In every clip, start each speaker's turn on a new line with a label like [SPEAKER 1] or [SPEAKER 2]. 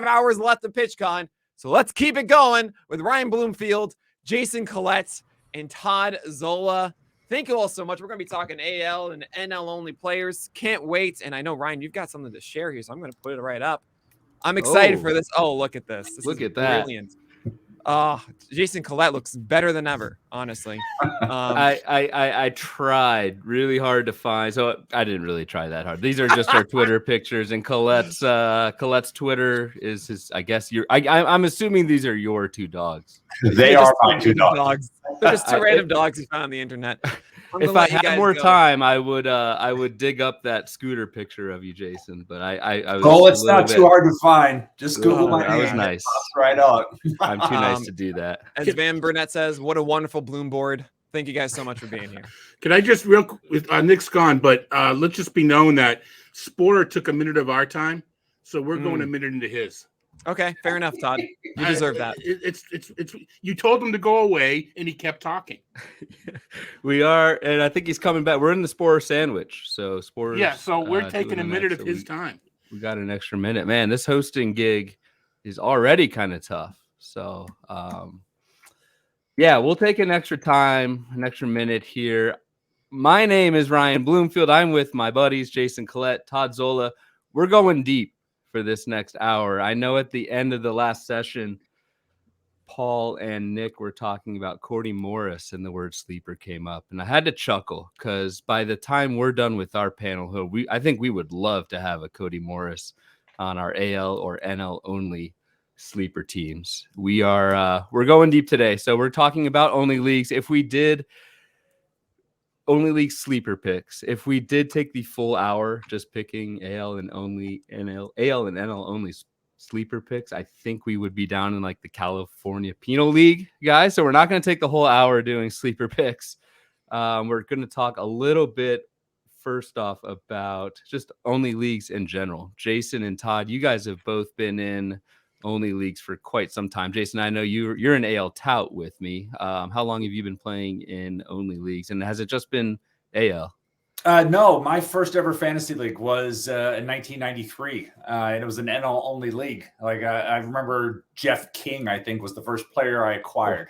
[SPEAKER 1] hours left of PitchCon. So let's keep it going with Ryan Bloomfield, Jason Collette, and Todd Zola. Thank you all so much. We're going to be talking AL and NL only players. Can't wait. And I know, Ryan, you've got something to share here, so I'm going to put it right up. I'm excited for this. Oh, look at this. This
[SPEAKER 2] look
[SPEAKER 1] is
[SPEAKER 2] at that.
[SPEAKER 1] Brilliant. Jason Collette looks better than ever, honestly.
[SPEAKER 2] I tried really hard to find, so I didn't really try that hard. These are just our Twitter pictures, and Colette's Twitter is his. I guess I'm assuming these are your two dogs.
[SPEAKER 3] They are my two dogs.
[SPEAKER 1] They're just two random dogs he found on the internet.
[SPEAKER 2] If I had more time, I would dig up that scooter picture of you, Jason. But I was
[SPEAKER 3] it's not too hard to find. Just Google my name.
[SPEAKER 2] That was nice.
[SPEAKER 3] Right up.
[SPEAKER 2] I'm too nice to do that.
[SPEAKER 1] As Van Burnett says, what a wonderful Bloom board. Thank you guys so much for being here.
[SPEAKER 4] Can I just real quick, Nick's gone, but let's just be known that Sporer took a minute of our time, so we're going a minute into his.
[SPEAKER 1] Okay, fair enough, Todd. You deserve that.
[SPEAKER 4] It's you told him to go away, and he kept talking.
[SPEAKER 2] We are, and I think he's coming back. We're in the Sporer sandwich, so Sporer.
[SPEAKER 4] Yeah, so we're taking a minute of his time.
[SPEAKER 2] We got an extra minute, man. This hosting gig is already kind of tough. So, yeah, we'll take an extra time, an extra minute here. My name is Ryan Bloomfield. I'm with my buddies Jason Collette, Todd Zola. We're going deep for this next hour. I know at the end of the last session, Paul and Nick were talking about Cody Morris and the word sleeper came up. And I had to chuckle because by the time we're done with our panel, I think we would love to have a Cody Morris on our AL or NL only sleeper teams. We're going deep today. So we're talking about only leagues. If we did only league sleeper picks, if we did take the full hour just picking AL and NL only sleeper picks, I think we would be down in like the California Penal League, guys. So we're not going to take the whole hour doing sleeper picks. We're going to talk a little bit first off about just only leagues in general. Jason and Todd, you guys have both been in only leagues for quite some time. Jason, I know you're an AL tout with me. How long have you been playing in only leagues, and has it just been AL?
[SPEAKER 3] No, my first ever fantasy league was in 1993, and it was an NL only league. Like I remember Jeff King, I think, was the first player I acquired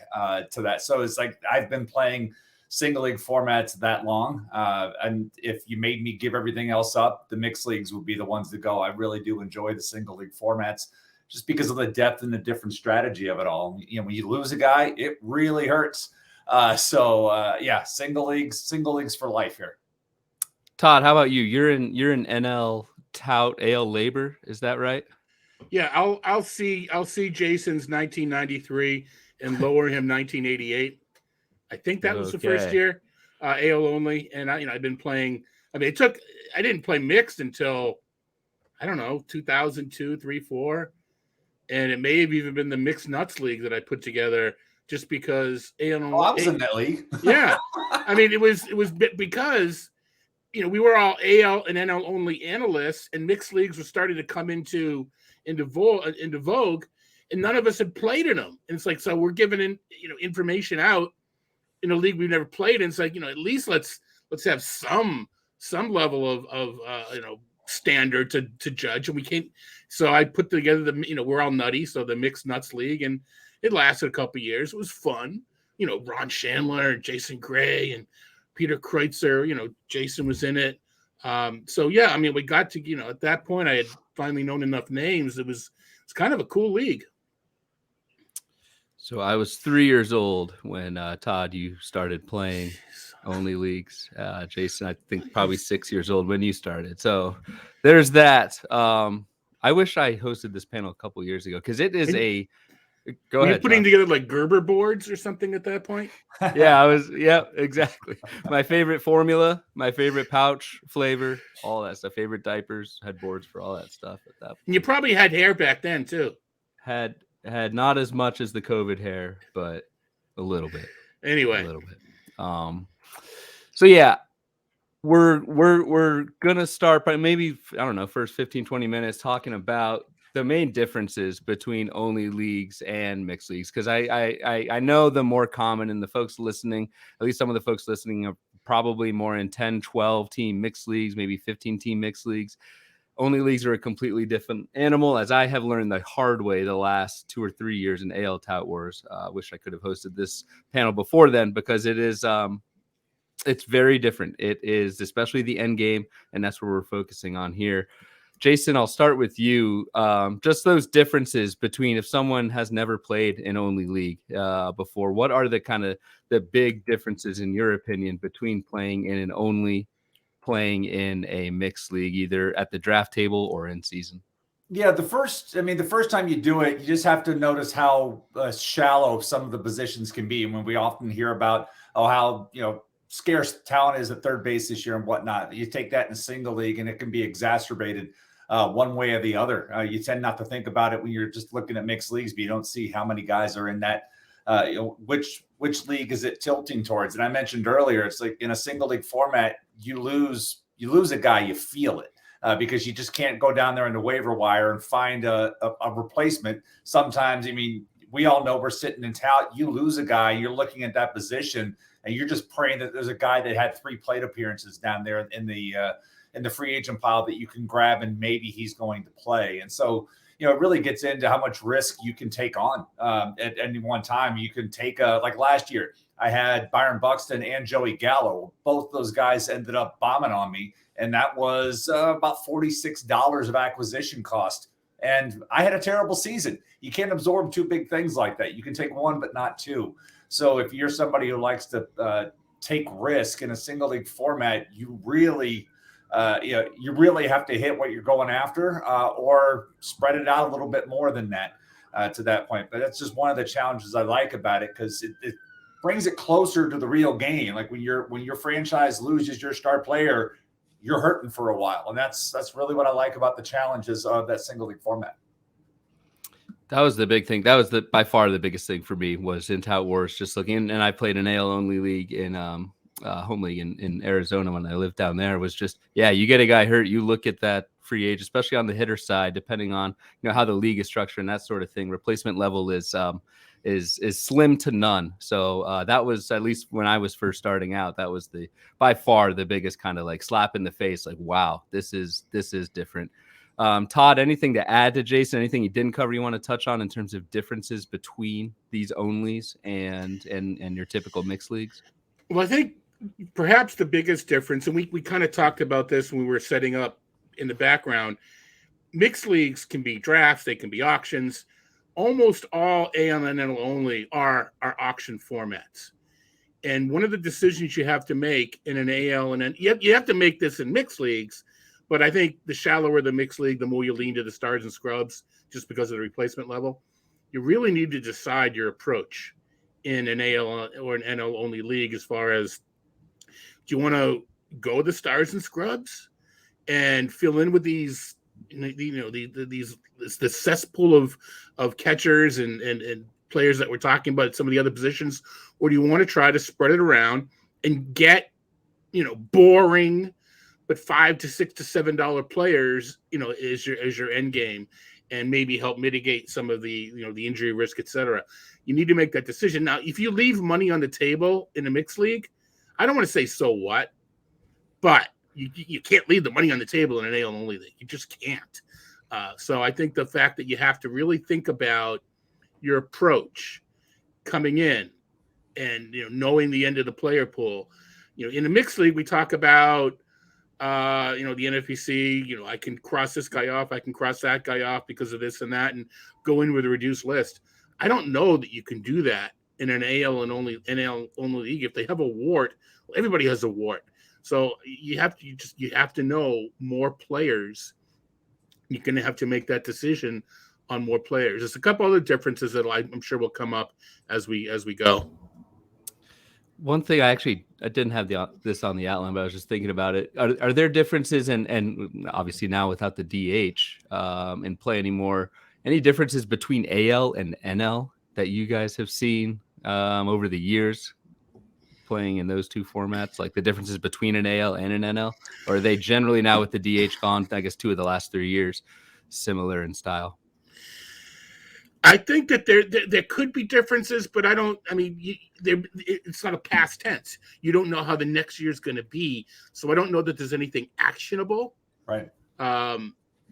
[SPEAKER 3] to that. So it's like I've been playing single league formats that long, and if you made me give everything else up, the mixed leagues would be the ones to go. I really do enjoy the single league formats, just because of the depth and the different strategy of it all. You know, when you lose a guy, it really hurts. Yeah, single leagues for life here.
[SPEAKER 2] Todd, how about you? You're in NL tout AL labor, is that right?
[SPEAKER 4] Yeah, I'll see Jason's 1993 and lower him 1988. I think that was the first year AL only, and I've been playing. I mean, I didn't play mixed until I don't know 2002, 3, 4. And it may have even been the Mixed Nuts League that I put together just because
[SPEAKER 3] I was in that league.
[SPEAKER 4] Yeah. I mean, it was because, we were all AL and NL only analysts, and mixed leagues were starting to come into vogue, and none of us had played in them. And it's like, so we're giving information out in a league we've never played. And it's like, at least let's have some level of standard to judge, and we can't. So I put together we're all nutty, so the Mixed Nuts League, and it lasted a couple of years. It was fun. Ron Chandler, Jason Gray, and Peter Kreutzer. Jason was in it. So yeah, I mean, we got to at that point I had finally known enough names. It's kind of a cool league.
[SPEAKER 2] So I was 3 years old when Todd, you started playing only leagues. Jason, I think probably 6 years old when you started. So there's that. I wish I hosted this panel a couple years ago because it is Go ahead.
[SPEAKER 4] Putting together like Gerber boards or something at that point.
[SPEAKER 2] Yeah, exactly. My favorite formula, my favorite pouch flavor, all that stuff. Favorite diapers, had boards for all that stuff at that point.
[SPEAKER 4] And you probably had hair back then too.
[SPEAKER 2] Had not as much as the COVID hair, but a little bit.
[SPEAKER 4] Anyway,
[SPEAKER 2] a little bit. So yeah, we're gonna start by maybe first 15-20 minutes talking about the main differences between only leagues and mixed leagues, because I know the more common, and the folks listening, at least some of the folks listening, are probably more in 10-12 team mixed leagues, maybe 15 team mixed leagues. only leagues are a completely different animal, as I have learned the hard way the last 2 or 3 years in AL Tout Wars. Wish I could have hosted this panel before then, because it is it's very different. It is especially the end game, and that's where we're focusing on here. Jason, I'll start with you. Just those differences between, if someone has never played an only league before, what are the kind of the big differences in your opinion between playing in an only, playing in a mixed league, either at the draft table or in season?
[SPEAKER 3] Yeah, the first time you do it, you just have to notice how shallow some of the positions can be. And when we often hear about, how, scarce talent is at third base this year and whatnot, you take that in a single league and it can be exacerbated one way or the other. You tend not to think about it when you're just looking at mixed leagues, but you don't see how many guys are in that. Which league is it tilting towards? And I mentioned earlier, it's like in a single league format, you lose a guy, you feel it. Because you just can't go down there in the waiver wire and find a replacement. Sometimes, we all know we're sitting in tout. You lose a guy, you're looking at that position, and you're just praying that there's a guy that had 3 plate appearances down there in the free agent pile that you can grab, and maybe he's going to play. And so, it really gets into how much risk you can take on at any one time. You can take like last year, I had Byron Buxton and Joey Gallo. Both those guys ended up bombing on me. And that was about $46 of acquisition cost. And I had a terrible season. You can't absorb 2 big things like that. You can take one, but not 2. So if you're somebody who likes to take risk in a single league format, you really have to hit what you're going after or spread it out a little bit more than that to that point. But that's just one of the challenges I like about it, because it brings it closer to the real game. Like when your franchise loses your star player, you're hurting for a while. And that's really what I like about the challenges of that single league format.
[SPEAKER 2] That was the big thing. That was by far the biggest thing for me, was in Tout Wars, just looking. And I played an AL only league in home league in Arizona when I lived down there. Was just, you get a guy hurt, you look at that free agent, especially on the hitter side, depending on how the league is structured and that sort of thing. Replacement level is slim to none. So that was, at least when I was first starting out, that was by far the biggest kind of like slap in the face. Like, wow, this is different. Todd, anything to add to Jason? Anything you didn't cover you want to touch on in terms of differences between these onlys and your typical mixed leagues?
[SPEAKER 4] Well, I think perhaps the biggest difference, and we kind of talked about this when we were setting up in the background, mixed leagues can be drafts, they can be auctions. Almost all AL and NL only are auction formats. And one of the decisions you have to make in an AL and you have to make this in mixed leagues, but I think the shallower the mixed league, the more you lean to the stars and scrubs just because of the replacement level. You really need to decide your approach in an AL or an NL only league, as far as, do you want to go the stars and scrubs and fill in with these, the cesspool of catchers and players that we're talking about at some of the other positions, or do you want to try to spread it around and get, boring but $5 to $6 to $7 players, is your end game, and maybe help mitigate some of the the injury risk, etc. You need to make that decision. Now, if you leave money on the table in a mixed league, I don't want to say so what, but you can't leave the money on the table in an AL only league. You just can't. So I think the fact that you have to really think about your approach coming in, and knowing the end of the player pool. In a mixed league, we talk about the NFPC. I can cross this guy off, I can cross that guy off because of this and that, and go in with a reduced list. I don't know that you can do that in an AL and NL only league. If they have a wart, well, everybody has a wart. So you have to know more players. You're going to have to make that decision on more players. There's a couple other differences that I'm sure will come up as we go.
[SPEAKER 2] One thing I didn't have this on the outline, but I was just thinking about it. Are there differences, and obviously now without the DH in play anymore, any differences between AL and NL that you guys have seen over the years playing in those 2 formats, like the differences between an AL and an NL? Or are they generally, now with the DH gone, I guess 2 of the last 3 years, similar in style?
[SPEAKER 4] I think that there could be differences, but it's not a past tense. You don't know how the next year is going to be, so I don't know that there's anything actionable.
[SPEAKER 3] Right.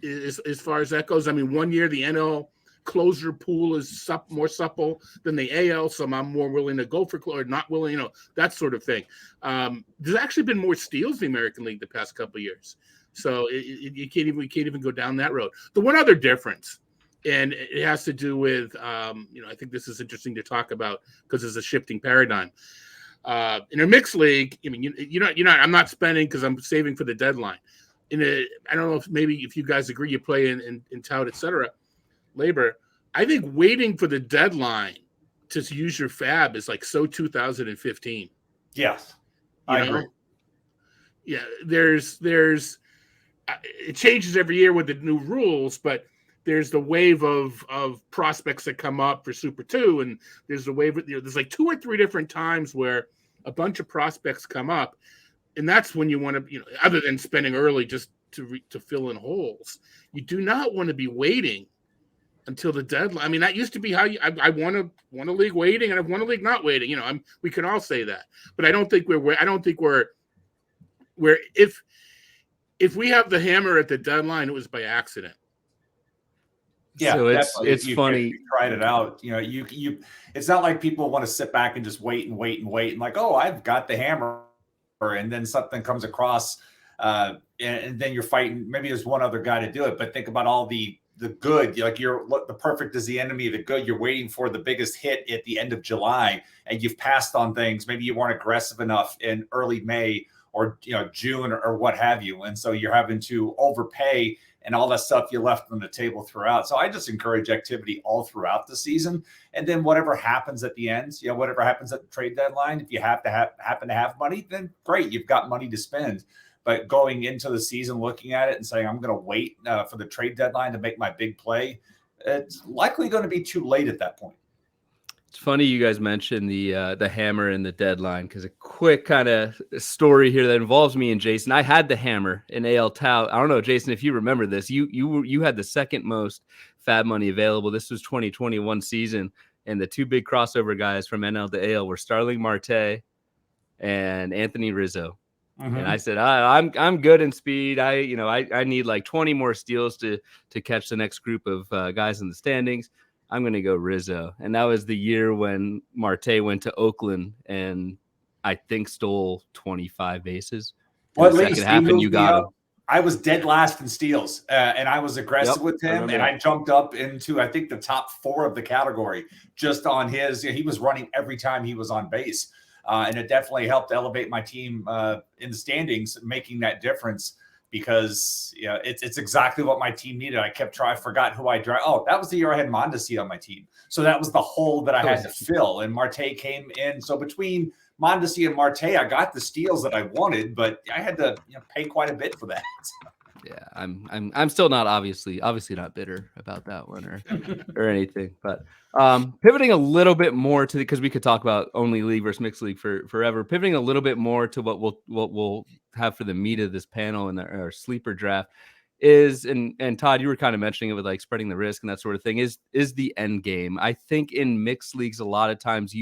[SPEAKER 4] as far as that goes. I mean, one year the NL closer pool is more supple than the AL, so I'm more willing to go for or not willing, that sort of thing. There's actually been more steals in the American League the past couple of years, so we can't even go down that road. The one other difference, and it has to do with, I think this is interesting to talk about because it's a shifting paradigm. In a mixed league, I mean, I'm not spending because I'm saving for the deadline. I don't know if you guys agree, you play in tout, et cetera, labor. I think waiting for the deadline to use your fab is like so 2015.
[SPEAKER 3] Yes, I agree.
[SPEAKER 4] Yeah, there's it changes every year with the new rules, but there's the wave of prospects that come up for Super 2, and there's the wave. There's like 2 or 3 different times where a bunch of prospects come up, and that's when you want to, other than spending early just to fill in holes, you do not want to be waiting until the deadline. I mean, that used to be how I won a league waiting, and I've won a league not waiting. We can all say that, but I don't think we're if we have the hammer at the deadline, it was by accident.
[SPEAKER 3] Yeah,
[SPEAKER 2] so it's funny.
[SPEAKER 3] You tried it out. You. It's not like people want to sit back and just wait and like, oh, I've got the hammer, and then something comes across, and then you're fighting. Maybe there's one other guy to do it, but think about all the good. Like the perfect is the enemy of the good. You're waiting for the biggest hit at the end of July, and you've passed on things. Maybe you weren't aggressive enough in early May or June or what have you, and so you're having to overpay. And all that stuff you left on the table throughout. So I just encourage activity all throughout the season. And then whatever happens at the end, whatever happens at the trade deadline, if you happen to have money, then great, you've got money to spend. But going into the season, looking at it and saying, I'm going to wait for the trade deadline to make my big play, it's likely going to be too late at that point.
[SPEAKER 2] It's funny you guys mentioned the hammer and the deadline, because a quick kind of story here that involves me and Jason. I had the hammer in AL Tout. I don't know, Jason, if you remember this. You had the second most fab money available. This was 2021 season, and the 2 big crossover guys from NL to AL were Starling Marte and Anthony Rizzo. Mm-hmm. And I said, I'm good in speed. I need like 20 more steals to catch the next group of guys in the standings. I'm going to go Rizzo. And that was the year when Marte went to Oakland and I think stole 25 bases.
[SPEAKER 3] Well,
[SPEAKER 2] the second half, and you got him.
[SPEAKER 3] I was dead last in steals, and I was aggressive with him, and I jumped up into, I think, the top 4 of the category just on his. He was running every time he was on base, and it definitely helped elevate my team in the standings, making that difference. Because it's exactly what my team needed. I kept trying. I forgot who I draft. Oh, that was the year I had Mondesi on my team. So that was the hole that I had to fill. And Marte came in. So between Mondesi and Marte, I got the steals that I wanted, but I had to pay quite a bit for that.
[SPEAKER 2] Yeah, I'm still not obviously not bitter about that one or anything. But pivoting a little bit more to because we could talk about only league versus mixed league forever. Pivoting a little bit more to what we'll have for the meat of this panel and our sleeper draft is, and Todd, you were kind of mentioning it with like spreading the risk and that sort of thing, is the end game. I think in mixed leagues a lot of times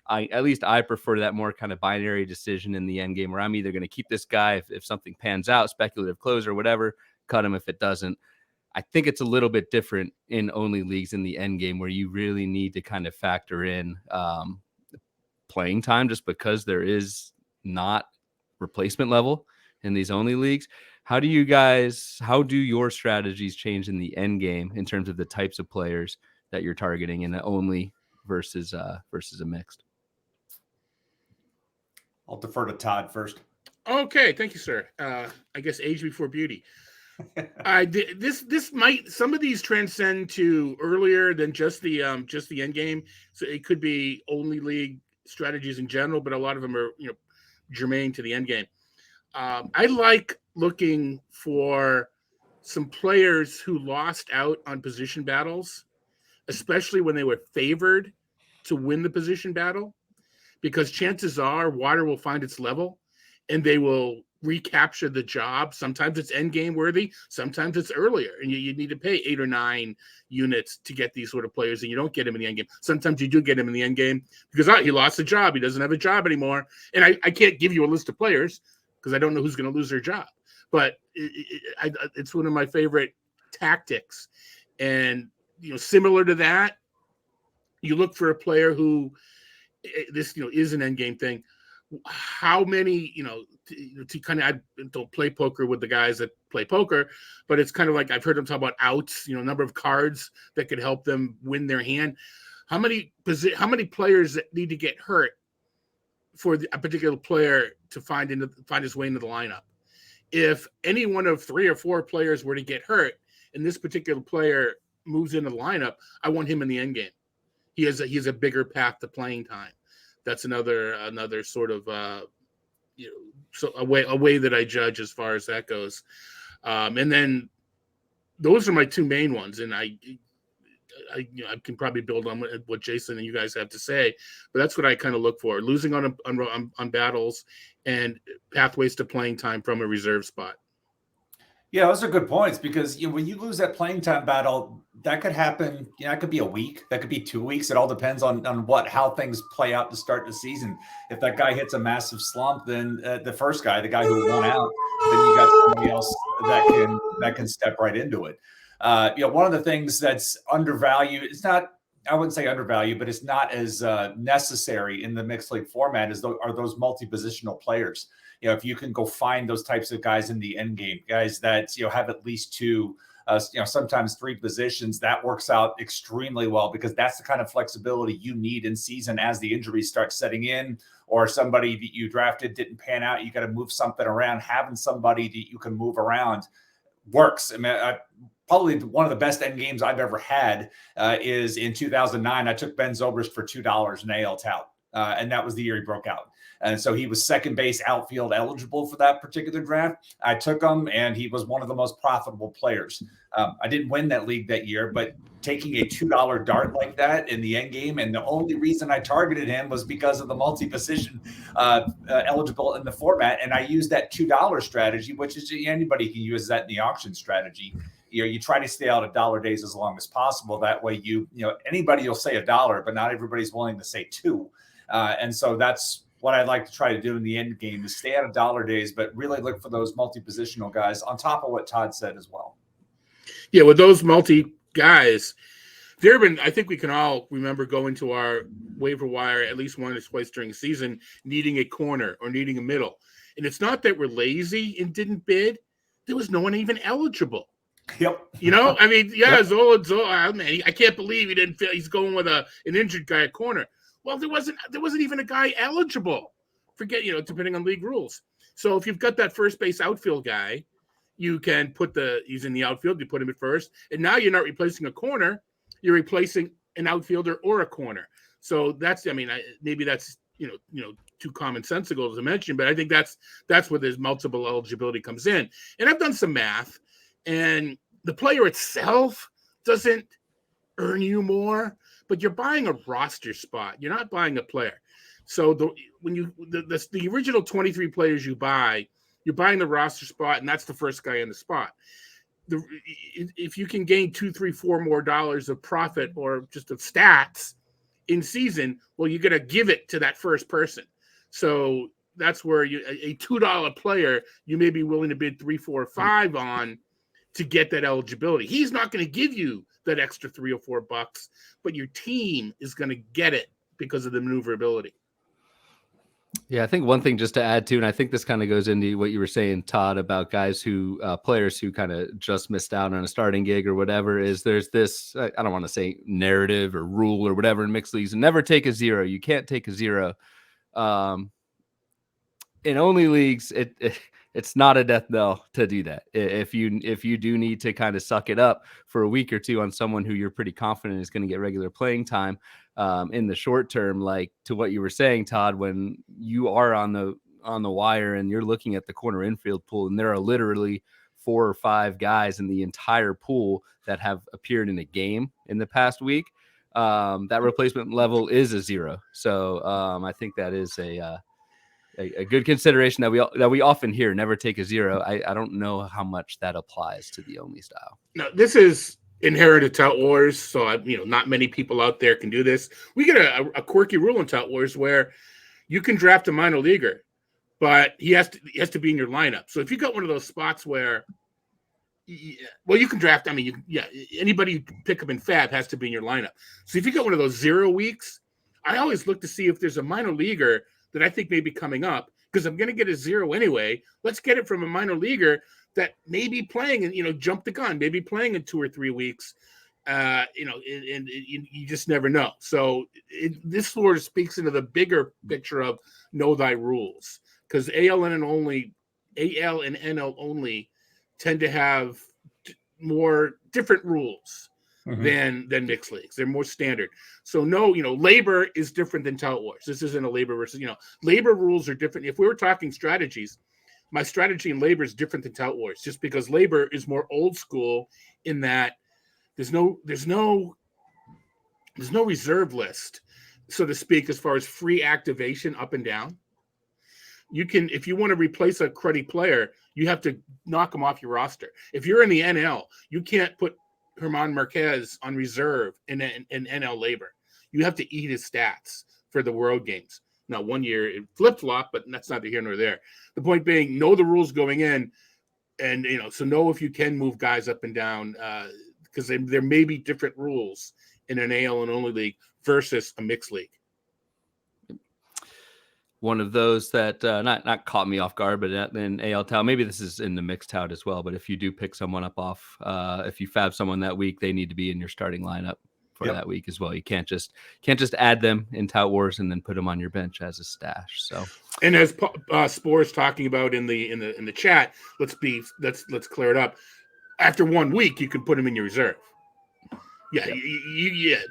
[SPEAKER 2] at least I prefer that more kind of binary decision in the end game, where I'm either going to keep this guy if something pans out, speculative close or whatever, cut him if it doesn't. I think it's a little bit different in only leagues in the end game, where you really need to kind of factor in playing time, just because there is not replacement level in these only leagues. How do your strategies change in the end game in terms of the types of players that you're targeting in the only versus a mixed?
[SPEAKER 3] I'll defer to Todd first.
[SPEAKER 4] Okay, thank you, sir. I guess age before beauty. Some of these transcend to earlier than just the end game. So it could be only league strategies in general, but a lot of them are germane to the end game. I like looking for some players who lost out on position battles, especially when they were favored to win the position battle, because chances are water will find its level and they will recapture the job. Sometimes it's end game worthy, sometimes it's earlier, and you need to pay 8 or 9 units to get these sort of players, and you don't get them in the end game. Sometimes you do get them in the end game because he lost a job, he doesn't have a job anymore, and I can't give you a list of players because I don't know who's going to lose their job. but it's one of my favorite tactics. And similar to that, you look for a player who this is an end game thing. How many to kind of, I don't play poker with the guys that play poker, but it's kind of like I've heard them talk about outs, number of cards that could help them win their hand. How many players that need to get hurt for a particular player to find his way into the lineup? If any one of 3 or 4 players were to get hurt and this particular player moves into the lineup, I want him in the end game. He has a bigger path to playing time. That's another sort of so a way that I judge as far as that goes. And then those are my 2 main ones, and I can probably build on what Jason and you guys have to say, but that's what I kind of look for: losing on battles and pathways to playing time from a reserve spot.
[SPEAKER 3] Yeah, those are good points, because when you lose that playing time battle, that could happen. It could be a week, that could be 2 weeks. It all depends on how things play out to start the season. If that guy hits a massive slump, then the first guy, the guy who won out, then you got somebody else that can step right into it. One of the things that's undervalued, it's not, I wouldn't say undervalued, but it's not as necessary in the mixed league format are those multi-positional players. If you can go find those types of guys in the end game, guys that have at least 2, sometimes 3 positions, that works out extremely well, because that's the kind of flexibility you need in season as the injuries start setting in, or somebody that you drafted didn't pan out. You got to move something around. Having somebody that you can move around works. I mean, probably one of the best end games I've ever had is in 2009. I took Ben Zobrist for $2 in AL tout, and that was the year he broke out. And so he was second base outfield eligible for that particular draft. I took him, and he was one of the most profitable players. I didn't win that league that year, but taking a $2 dart like that in the end game, and the only reason I targeted him was because of the multi-position eligible in the format. And I used that $2 strategy, which is anybody can use that in the auction strategy. You try to stay out of dollar days as long as possible. That way, anybody will say $1, but not everybody's willing to say 2. And so that's what I'd like to try to do in the end game, is stay out of dollar days, but really look for those multi-positional guys, on top of what Todd said as well.
[SPEAKER 4] Yeah, with those multi guys, I think we can all remember going to our waiver wire at least once or twice during the season, needing a corner or needing a middle. And it's not that we're lazy and didn't bid. There was no one even eligible.
[SPEAKER 3] Yep.
[SPEAKER 4] I mean, yeah,
[SPEAKER 3] yep.
[SPEAKER 4] Zola, man, I can't believe he didn't feel he's going with an injured guy at corner. Well, there wasn't even a guy eligible. Forget, depending on league rules. So if you've got that first base outfield guy, you can he's in the outfield, you put him at first. And now you're not replacing a corner, you're replacing an outfielder or a corner. So maybe that's, too commonsensical to mention, but I think that's where there's multiple eligibility comes in. And I've done some math, and the player itself doesn't earn you more, but you're buying a roster spot. You're not buying a player. So the original 23 players you're buying the roster spot, and that's the first guy in the spot. If you can gain $2, $3, $4 more of profit or just of stats in season, well, you're going to give it to that first person. So that's where a $2 player, you may be willing to bid 3, 4, or 5 on to get that eligibility. He's not going to give you that extra $3 or $4, but your team is going to get it because of the maneuverability.
[SPEAKER 2] Yeah, I think one thing just to add to, and I think this kind of goes into what you were saying, Todd, about guys players who kind of just missed out on a starting gig or whatever, is there's this, I don't want to say narrative or rule or whatever in mixed leagues, never take a 0. You can't take a 0. In only leagues, it's not a death knell to do that. If you do need to kind of suck it up for a week or 2 on someone who you're pretty confident is going to get regular playing time in the short term, like to what you were saying, Todd, when you are on the wire and you're looking at the corner infield pool, and there are literally 4 or 5 guys in the entire pool that have appeared in a game in the past week, that replacement level is a 0. So I think that is a good consideration that we often hear, never take a 0. I don't know how much that applies to the only style.
[SPEAKER 4] No, this is inherited Tout Wars, so not many people out there can do this. We get a quirky rule in Tout Wars where you can draft a minor leaguer, but he has to be in your lineup. So if you got one of those spots where, well, you can draft. I mean, anybody you pick up in Fab has to be in your lineup. So if you got one of those 0 weeks, I always look to see if there's a minor leaguer that I think may be coming up, because I'm going to get a 0 anyway. Let's get it from a minor leaguer that may be playing and, jump the gun, maybe playing in 2 or 3 weeks. And you just never know. So this sort of speaks into the bigger picture of know thy rules, because AL and NL only tend to have more different rules than mixed leagues. They're more standard. So labor is different than Tout Wars. This isn't a labor versus, labor rules are different. If we were talking strategies, my strategy in labor is different than Tout Wars, just because labor is more old school in that there's no reserve list, so to speak, as far as free activation up and down. You can, if you want to replace a cruddy player, you have to knock him off your roster. If you're in the NL, you can't put Herman Marquez on reserve in NL labor. You have to eat his stats for the World Games. Now, 1 year it flip-flop, but that's neither here nor there. The point being, know the rules going in, and so know if you can move guys up and down, because there may be different rules in an AL and only league versus a mixed league.
[SPEAKER 2] One of those that not caught me off guard, but in AL Tout, maybe this is in the mixed tout as well. But if you do pick someone up off, if you fab someone that week, they need to be in your starting lineup for that week as well. You can't just add them in Tout Wars and then put them on your bench as a stash. So, and
[SPEAKER 4] as Spores talking about in the chat, let's clear it up. After 1 week, you can put them in your reserve. Yeah,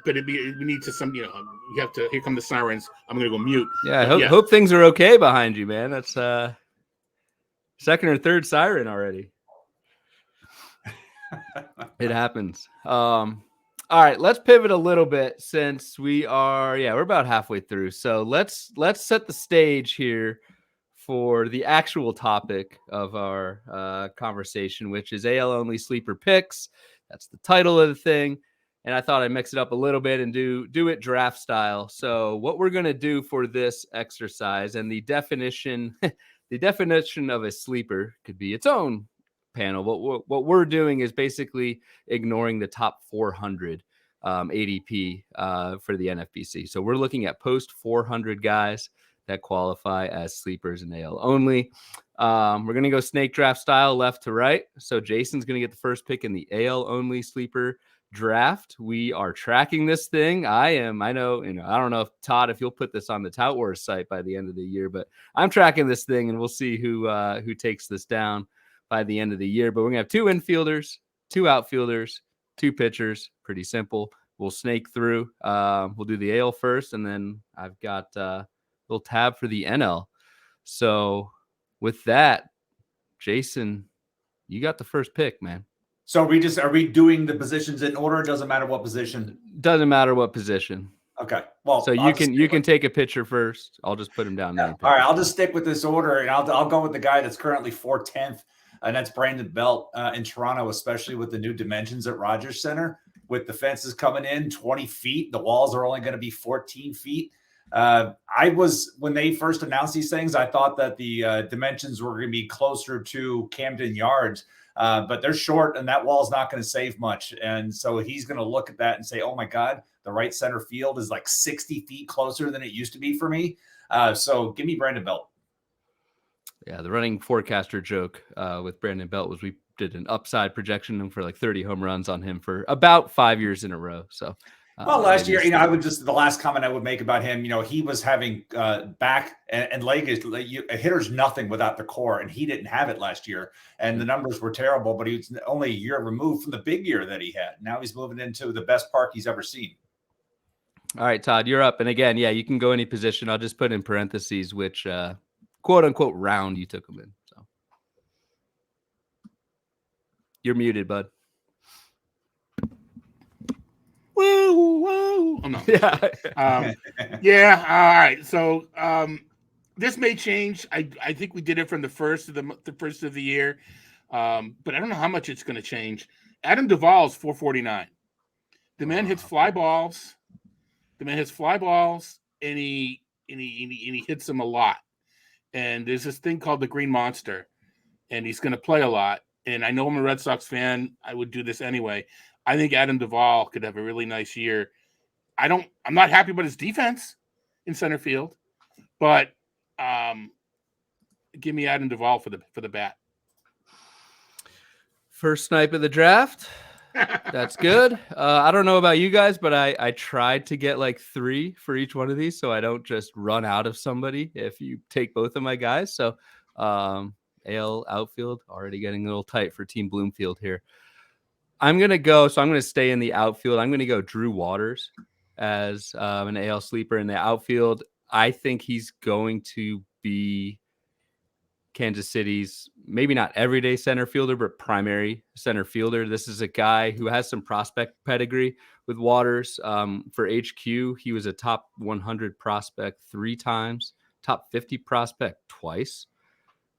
[SPEAKER 4] but we need to you have to. Here come the sirens. I'm gonna go mute.
[SPEAKER 2] Yeah, hope things are okay behind you, man. That's second or third siren already. It happens. All right, let's pivot a little bit since we're about halfway through. So let's set the stage here for the actual topic of our conversation, which is AL only sleeper picks. That's the title of the thing. And I thought I'd mix it up a little bit and do it draft style. So what we're going to do for this exercise, and the definition of a sleeper could be its own panel. But what we're doing is basically ignoring the top 400 ADP for the NFBC. So we're looking at post 400 guys that qualify as sleepers in AL only. We're going to go snake draft style, left to right. So Jason's going to get the first pick in the AL only sleeper draft. We are tracking this thing. I know, I don't know if Todd, if you'll put this on the Tout Wars site by the end of the year, but I'm tracking this thing and we'll see who takes this down by the end of the year. But we're gonna have 2 infielders, 2 outfielders, 2 pitchers. Pretty simple. We'll snake through. We'll do the AL first, and then I've got a little tab for the NL. So with that, Jason, you got the first pick, man.
[SPEAKER 3] So are we doing the positions in order? It doesn't matter what position.
[SPEAKER 2] Doesn't matter what position.
[SPEAKER 3] Okay. Well,
[SPEAKER 2] so you can take a pitcher first. I'll just put him down there.
[SPEAKER 3] All right. I'll just stick with this order, and I'll go with the guy that's currently 410th, and that's Brandon Belt in Toronto, especially with the new dimensions at Rogers Center, with the fences coming in 20 feet. The walls are only going to be 14 feet. When they first announced these things, I thought that the dimensions were going to be closer to Camden Yards. But they're short, and that wall is not going to save much. And so he's going to look at that and say, oh, my God, the right center field is like 60 feet closer than it used to be for me. So give me Brandon Belt.
[SPEAKER 2] Yeah, the running forecaster joke with Brandon Belt was we did an upside projection for like 30 home runs on him for about 5 years in a row. So
[SPEAKER 3] well, last year, the last comment I would make about him, he was having back and leg a hitter's nothing without the core, and he didn't have it last year, and the numbers were terrible, but he was only a year removed from the big year that he had. Now he's moving into the best park he's ever seen.
[SPEAKER 2] All right, Todd, you're up. And again, you can go any position. I'll just put in parentheses which quote unquote round you took him in. So you're muted, bud.
[SPEAKER 4] Woo! Oh, no.
[SPEAKER 2] Yeah.
[SPEAKER 4] All right. So this may change. I think we did it from the first of the year, but I don't know how much it's going to change. Adam Duvall's 449. The man hits fly balls. And he hits them a lot. and there's this thing called the Green Monster, and he's going to play a lot. And I know I'm a Red Sox fan. I would do this anyway. I think Adam Duvall could have a really nice year. I'm not happy about his defense in center field, but give me Adam Duvall for the bat.
[SPEAKER 2] First snipe of the draft. That's good. I don't know about you guys, but I tried to get like 3 for each one of these, so I don't just run out of somebody if you take both of my guys. So AL outfield already getting a little tight for Team Bloomfield here. I'm going to stay in the outfield. I'm going to go Drew Waters as an AL sleeper in the outfield. I think he's going to be Kansas City's maybe not everyday center fielder, but primary center fielder. This is a guy who has some prospect pedigree with Waters. For HQ, he was a top 100 prospect 3 times, top 50 prospect twice.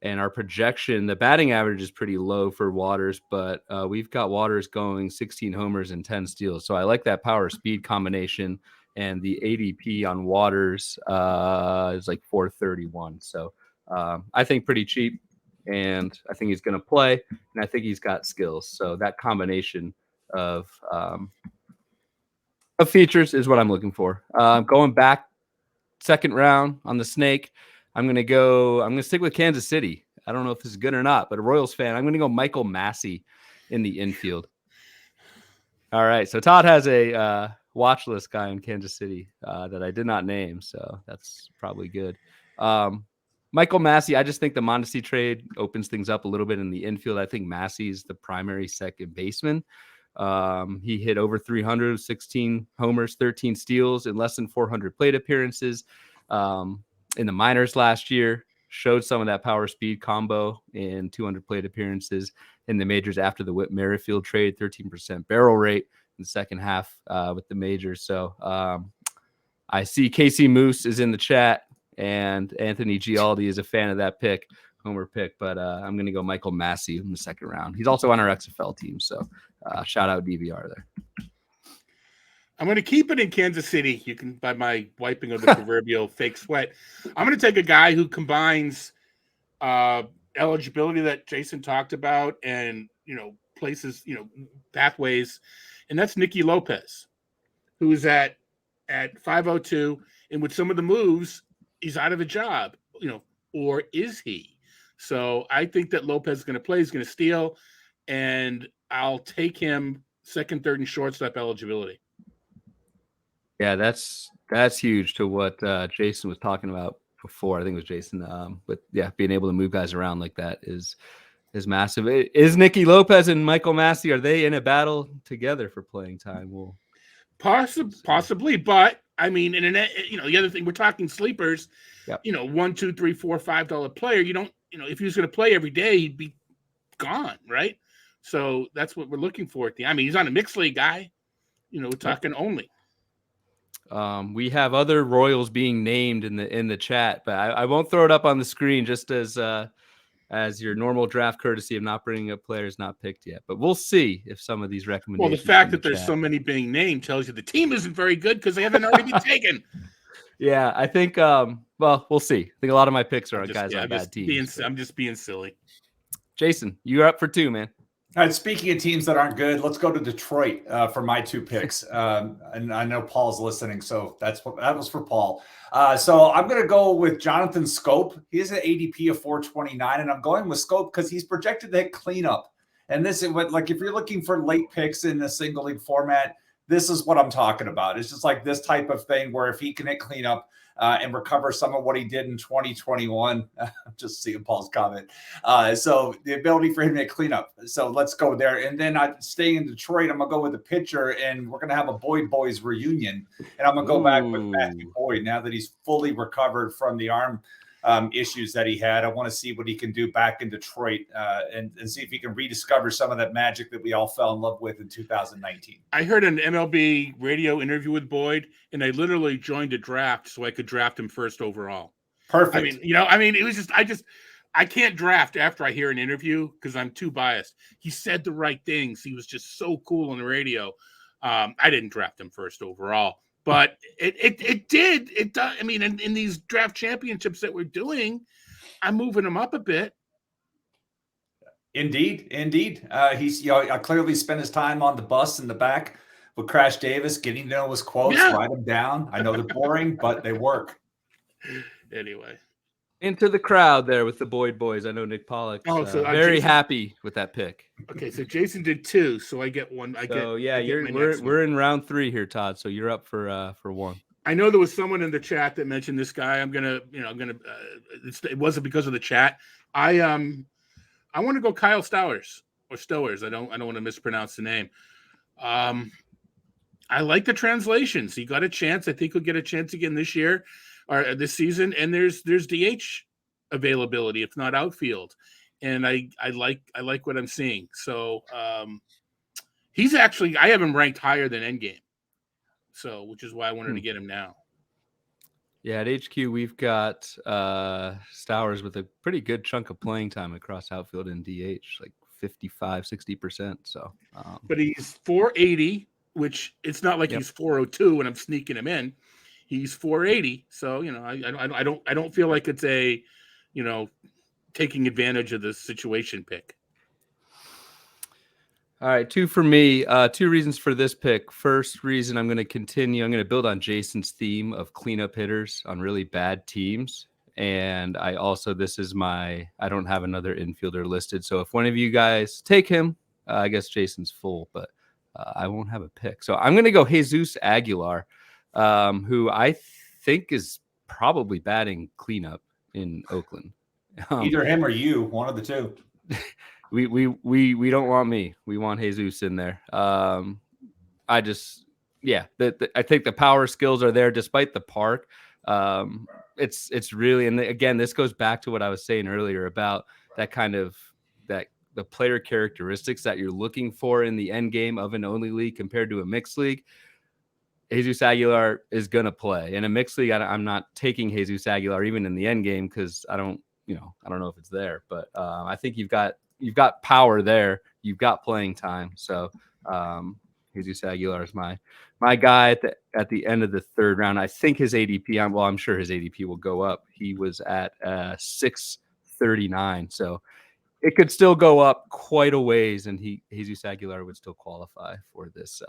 [SPEAKER 2] And our projection, the batting average is pretty low for Waters, but we've got Waters going 16 homers and 10 steals. So I like that power speed combination. And the ADP on Waters is like 431. So I think pretty cheap. And I think he's going to play. And I think he's got skills. So that combination of features is what I'm looking for. Going back second round on the snake. I'm going to stick with Kansas City. I don't know if this is good or not, but a Royals fan, I'm going to go Michael Massey in the infield. All right. So Todd has a watch list guy in Kansas City that I did not name. So that's probably good. Michael Massey, I just think the Mondesi trade opens things up a little bit in the infield. I think Massey is the primary second baseman. He hit over 300, 16 homers, 13 steals in less than 400 plate appearances. In the minors last year, showed some of that power speed combo in 200 plate appearances in the majors after the Whit Merrifield trade, 13% barrel rate in the second half with the majors. So I see Casey Moose is in the chat and Anthony Gialdi is a fan of that homer pick, but I'm going to go Michael Massey in the second round. He's also on our XFL team. So shout out DVR there.
[SPEAKER 4] I'm going to keep it in Kansas City. You can, by my wiping of the proverbial fake sweat. I'm going to take a guy who combines eligibility that Jason talked about and, places, pathways. And that's Nicky Lopez, who is at 502. And with some of the moves, he's out of a job, or is he? So I think that Lopez is going to play. He's going to steal. And I'll take him second, third, and shortstop eligibility. Yeah,
[SPEAKER 2] that's huge to what Jason was talking about before. I think it was Jason. But yeah, being able to move guys around like that is massive. Is Nicky Lopez and Michael Massey, are they in a battle together for playing time? Well,
[SPEAKER 4] possibly, but I mean, the other thing, we're talking sleepers. Yep. $1, $2, $3, $4, $5 player. You don't, if he was going to play every day, he'd be gone, right? So that's what we're looking for. He's on a mixed league guy. We're talking only.
[SPEAKER 2] We have other Royals being named in the chat, but I won't throw it up on the screen just as your normal draft courtesy of not bringing up players not picked yet. But we'll see if some of these recommendations.
[SPEAKER 4] Well, the fact that there's so many being named tells you the team isn't very good because they haven't already been taken.
[SPEAKER 2] Yeah, I think. Well, we'll see. I think a lot of my picks are on guys on bad teams.
[SPEAKER 4] I'm just being silly.
[SPEAKER 2] Jason, you're up for 2, man.
[SPEAKER 3] All right, speaking of teams that aren't good, let's go to Detroit for my 2 picks. And I know Paul's listening, so that was for Paul. So I'm going to go with Jonathan Scope. He has an ADP of 429, and I'm going with Scope because he's projected to hit cleanup. And this is what, like, if you're looking for late picks in a single league format, this is what I'm talking about. It's just like this type of thing where if he can hit cleanup and recover some of what he did in 2021, just seeing Paul's comment. So the ability for him to clean up. So let's go there. And then staying in Detroit, I'm going to go with the pitcher, and we're going to have a Boyd Boys reunion. And I'm going to go back with Matthew Boyd now that he's fully recovered from the arm issues that he had. I want to see what he can do back in Detroit and see if he can rediscover some of that magic that we all fell in love with in 2019. I
[SPEAKER 4] heard an MLB radio interview with Boyd, and I literally joined a draft so I could draft him first overall.
[SPEAKER 3] Perfect.
[SPEAKER 4] It was just, I can't draft after I hear an interview because I'm too biased. He said the right things. He was just so cool on the radio. I didn't draft him first overall. But it does. In these draft championships that we're doing, I'm moving him up a bit.
[SPEAKER 3] Indeed. He's clearly spent his time on the bus in the back with Crash Davis, getting to know his quotes, write them down. I know they're boring, but they work.
[SPEAKER 4] Anyway,
[SPEAKER 2] into the crowd there with the Boyd boys. I know Nick Pollock's very happy with that pick.
[SPEAKER 4] Okay, so Jason did 2, so I get 1.
[SPEAKER 2] We're in round 3 here, Todd. So you're up for 1.
[SPEAKER 4] I know there was someone in the chat that mentioned this guy. It wasn't because of the chat. I want to go Kyle Stowers or Stowers. I don't want to mispronounce the name. I like the translations. He got a chance. I think he'll get a chance again this year or this season. And there's DH availability, if not outfield. And I like what I'm seeing. So he's actually, I have him ranked higher than Endgame. So, which is why I wanted to get him now.
[SPEAKER 2] Yeah, at HQ, we've got Stowers with a pretty good chunk of playing time across outfield and DH, like 55, 60%. So,
[SPEAKER 4] but he's 480, which it's not like he's 402 and I'm sneaking him in. He's 480. So, I don't feel like it's a, taking advantage of the situation pick.
[SPEAKER 2] All right, 2 for me. 2 reasons for this pick. First reason, I'm going to build on Jason's theme of cleanup hitters on really bad teams. And I don't have another infielder listed. So if one of you guys take him, I guess Jason's full, but I won't have a pick. So I'm going to go Jesus Aguilar, who I think is probably batting cleanup in Oakland.
[SPEAKER 3] Either him or you, one of the two.
[SPEAKER 2] We don't want me. We want Jesus in there. I think the power skills are there despite the park. It's really, and again, this goes back to what I was saying earlier about that kind of the player characteristics that you're looking for in the end game of an only league compared to a mixed league. Jesus Aguilar is going to play in a mixed league. I'm not taking Jesus Aguilar even in the end game because I don't know if it's there, but I think you've got power there. You've got playing time. So Jesus Aguilar is my guy at the end of the 3rd round. I think his ADP, I'm sure his ADP will go up. He was at 639. So it could still go up quite a ways. And Jesus Aguilar would still qualify for this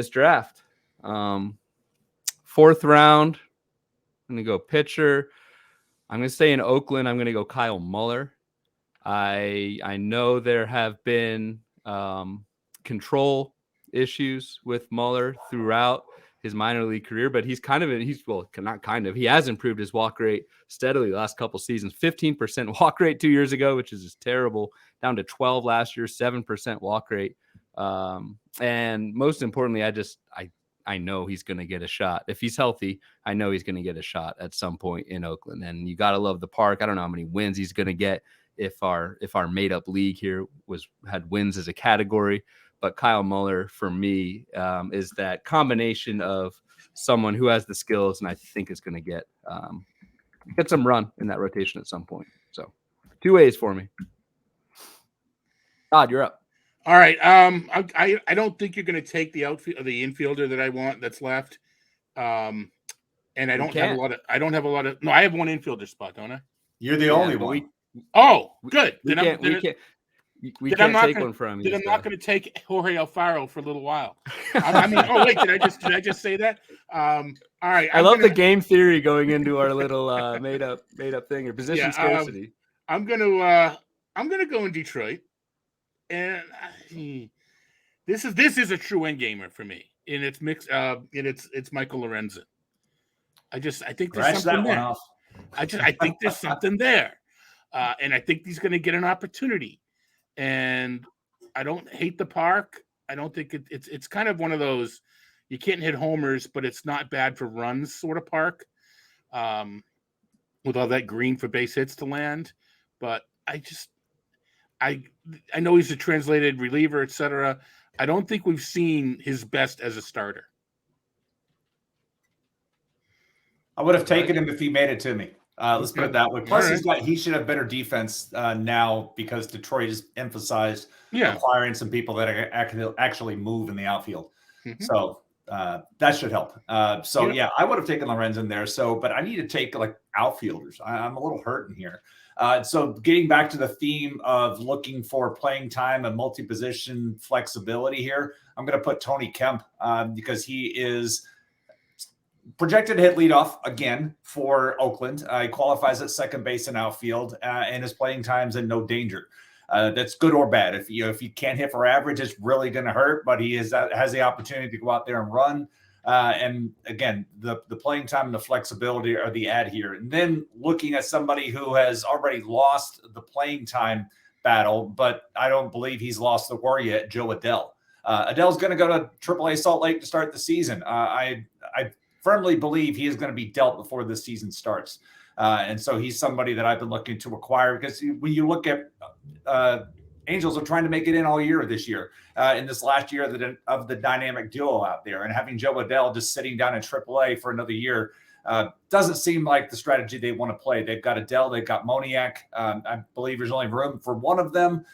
[SPEAKER 2] draft. 4th round, I'm going to go pitcher. I'm going to stay in Oakland. I'm going to go Kyle Muller. I know there have been control issues with Muller throughout his minor league career, but he has improved his walk rate steadily the last couple seasons. 15% walk rate 2 years ago, which is just terrible, down to 12 last year, 7% walk rate. And most importantly, I know he's going to get a shot. If he's healthy, I know he's going to get a shot at some point in Oakland. And you got to love the park. I don't know how many wins he's going to get if our made up league here had wins as a category. But Kyle Muller for me is that combination of someone who has the skills and I think is going to get some run in that rotation at some point. So 2 A's for me. Todd, you're up.
[SPEAKER 4] All right. I don't think you're going to take the infielder that I want that's left. And I don't have a lot of. No, I have one infielder spot, don't I?
[SPEAKER 3] You're the only one.
[SPEAKER 4] Good.
[SPEAKER 2] We can't take one from you.
[SPEAKER 4] Then I'm not going to take Jorge Alfaro for a little while. Did I just say that? All right.
[SPEAKER 2] I love the game theory going into our little made up thing or position scarcity.
[SPEAKER 4] I'm gonna go in Detroit, and this is a true end gamer for me, and it's mixed. It's Michael Lorenzen. I think there's something there. I think there's something there, and I think he's going to get an opportunity. And I don't hate the park. I don't think it's kind of one of those you can't hit homers, but it's not bad for runs sort of park. With all that green for base hits to land, but I know he's a translated reliever, etc. I don't think we've seen his best as a starter.
[SPEAKER 3] I would have taken him if he made it to me. Let's put it that way. Plus, he should have better defense now because Detroit has emphasized acquiring some people that actually move in the outfield. Mm-hmm. So that should help. So yeah, I would have taken Lorenzen there. So, but I need to take like outfielders. I'm a little hurting here. So getting back to the theme of looking for playing time and multi-position flexibility here, I'm going to put Tony Kemp because he is projected to hit leadoff again for Oakland. He qualifies at second base and outfield, and his playing time's in no danger. That's good or bad. If you can't hit for average, it's really going to hurt. But he has the opportunity to go out there and run. And again, the playing time and the flexibility are the add here. And then looking at somebody who has already lost the playing time battle, but I don't believe he's lost the war yet, Joe Adell. Adell's going to go to AAA Salt Lake to start the season. I firmly believe he is going to be dealt before the season starts. And so he's somebody that I've been looking to acquire because when you look at Angels are trying to make it in all year this year, in this last year of the dynamic duo out there, and having Joe Adell just sitting down in AAA for another year doesn't seem like the strategy they want to play. They've got Adell, they've got Moniak. I believe there's only room for one of them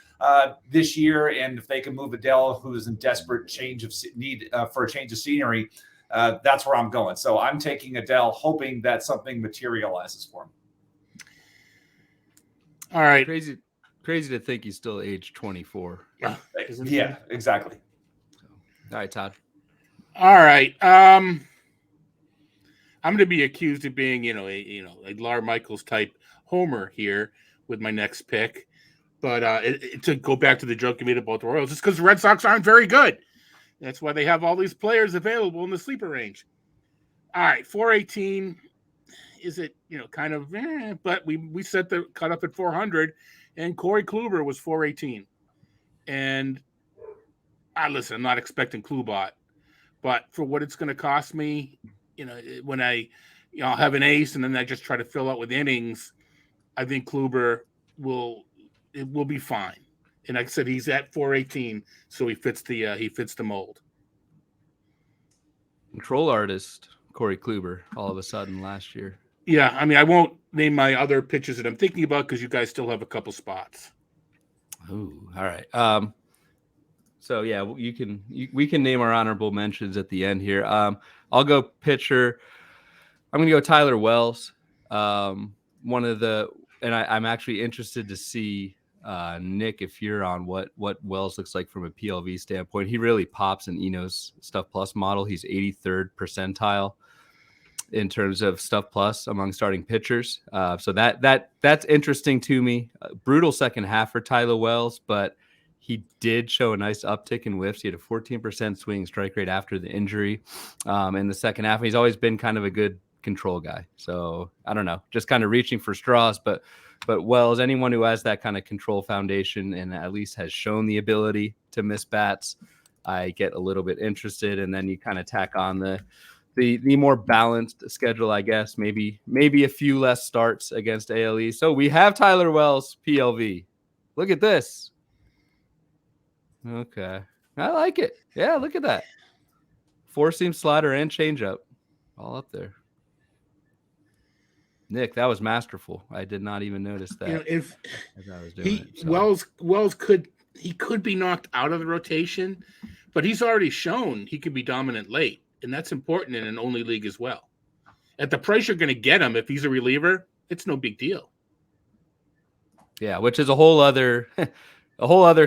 [SPEAKER 3] this year, and if they can move Adell, who is in desperate need for a change of scenery, that's where I'm going. So I'm taking Adell, hoping that something materializes for him.
[SPEAKER 4] All right.
[SPEAKER 2] Crazy to think he's still age 24.
[SPEAKER 3] Yeah, exactly.
[SPEAKER 2] All right, Todd.
[SPEAKER 4] All right. I'm going to be accused of being, a Lar Michaels type homer here with my next pick. But to go back to the joke you made about the Royals, it's because the Red Sox aren't very good. That's why they have all these players available in the sleeper range. All right, 418. Is it, kind of, but we set the cut up at 400, and Corey Kluber was 418. And listen, I'm not expecting Klubot, but for what it's going to cost me, when I'll have an ace and then I just try to fill out with innings, I think Kluber will be fine. And like I said, he's at 418, so he fits the mold.
[SPEAKER 2] Control artist Corey Kluber all of a sudden last year.
[SPEAKER 4] Yeah, I mean, I won't name my other pitches that I'm thinking about because you guys still have a couple spots.
[SPEAKER 2] Ooh, all right. So yeah, we can name our honorable mentions at the end here. I'll go pitcher. I'm going to go Tyler Wells. I'm actually interested to see Nick, if you're on what Wells looks like from a PLV standpoint. He really pops in Eno's Stuff Plus model. He's 83rd percentile in terms of Stuff Plus among starting pitchers. So that's interesting to me. Brutal second half for Tyler Wells, but he did show a nice uptick in whiffs. He had a 14% swing strike rate after the injury in the second half. He's always been kind of a good control guy. So I don't know, just kind of reaching for straws, but Wells, anyone who has that kind of control foundation and at least has shown the ability to miss bats, I get a little bit interested. And then you kind of tack on the more balanced schedule, I guess, maybe a few less starts against ALE. So we have Tyler Wells PLV. Look at this. Okay. I like it. Yeah, look at that. Four-seam slider and changeup all up there. Nick, that was masterful. I did not even notice that.
[SPEAKER 4] If
[SPEAKER 2] as I was doing it, so.
[SPEAKER 4] Wells could be knocked out of the rotation, but he's already shown he can be dominant late, and that's important in an only league as well. At the price you're going to get him, if he's a reliever, it's no big deal.
[SPEAKER 2] Yeah, which is a whole other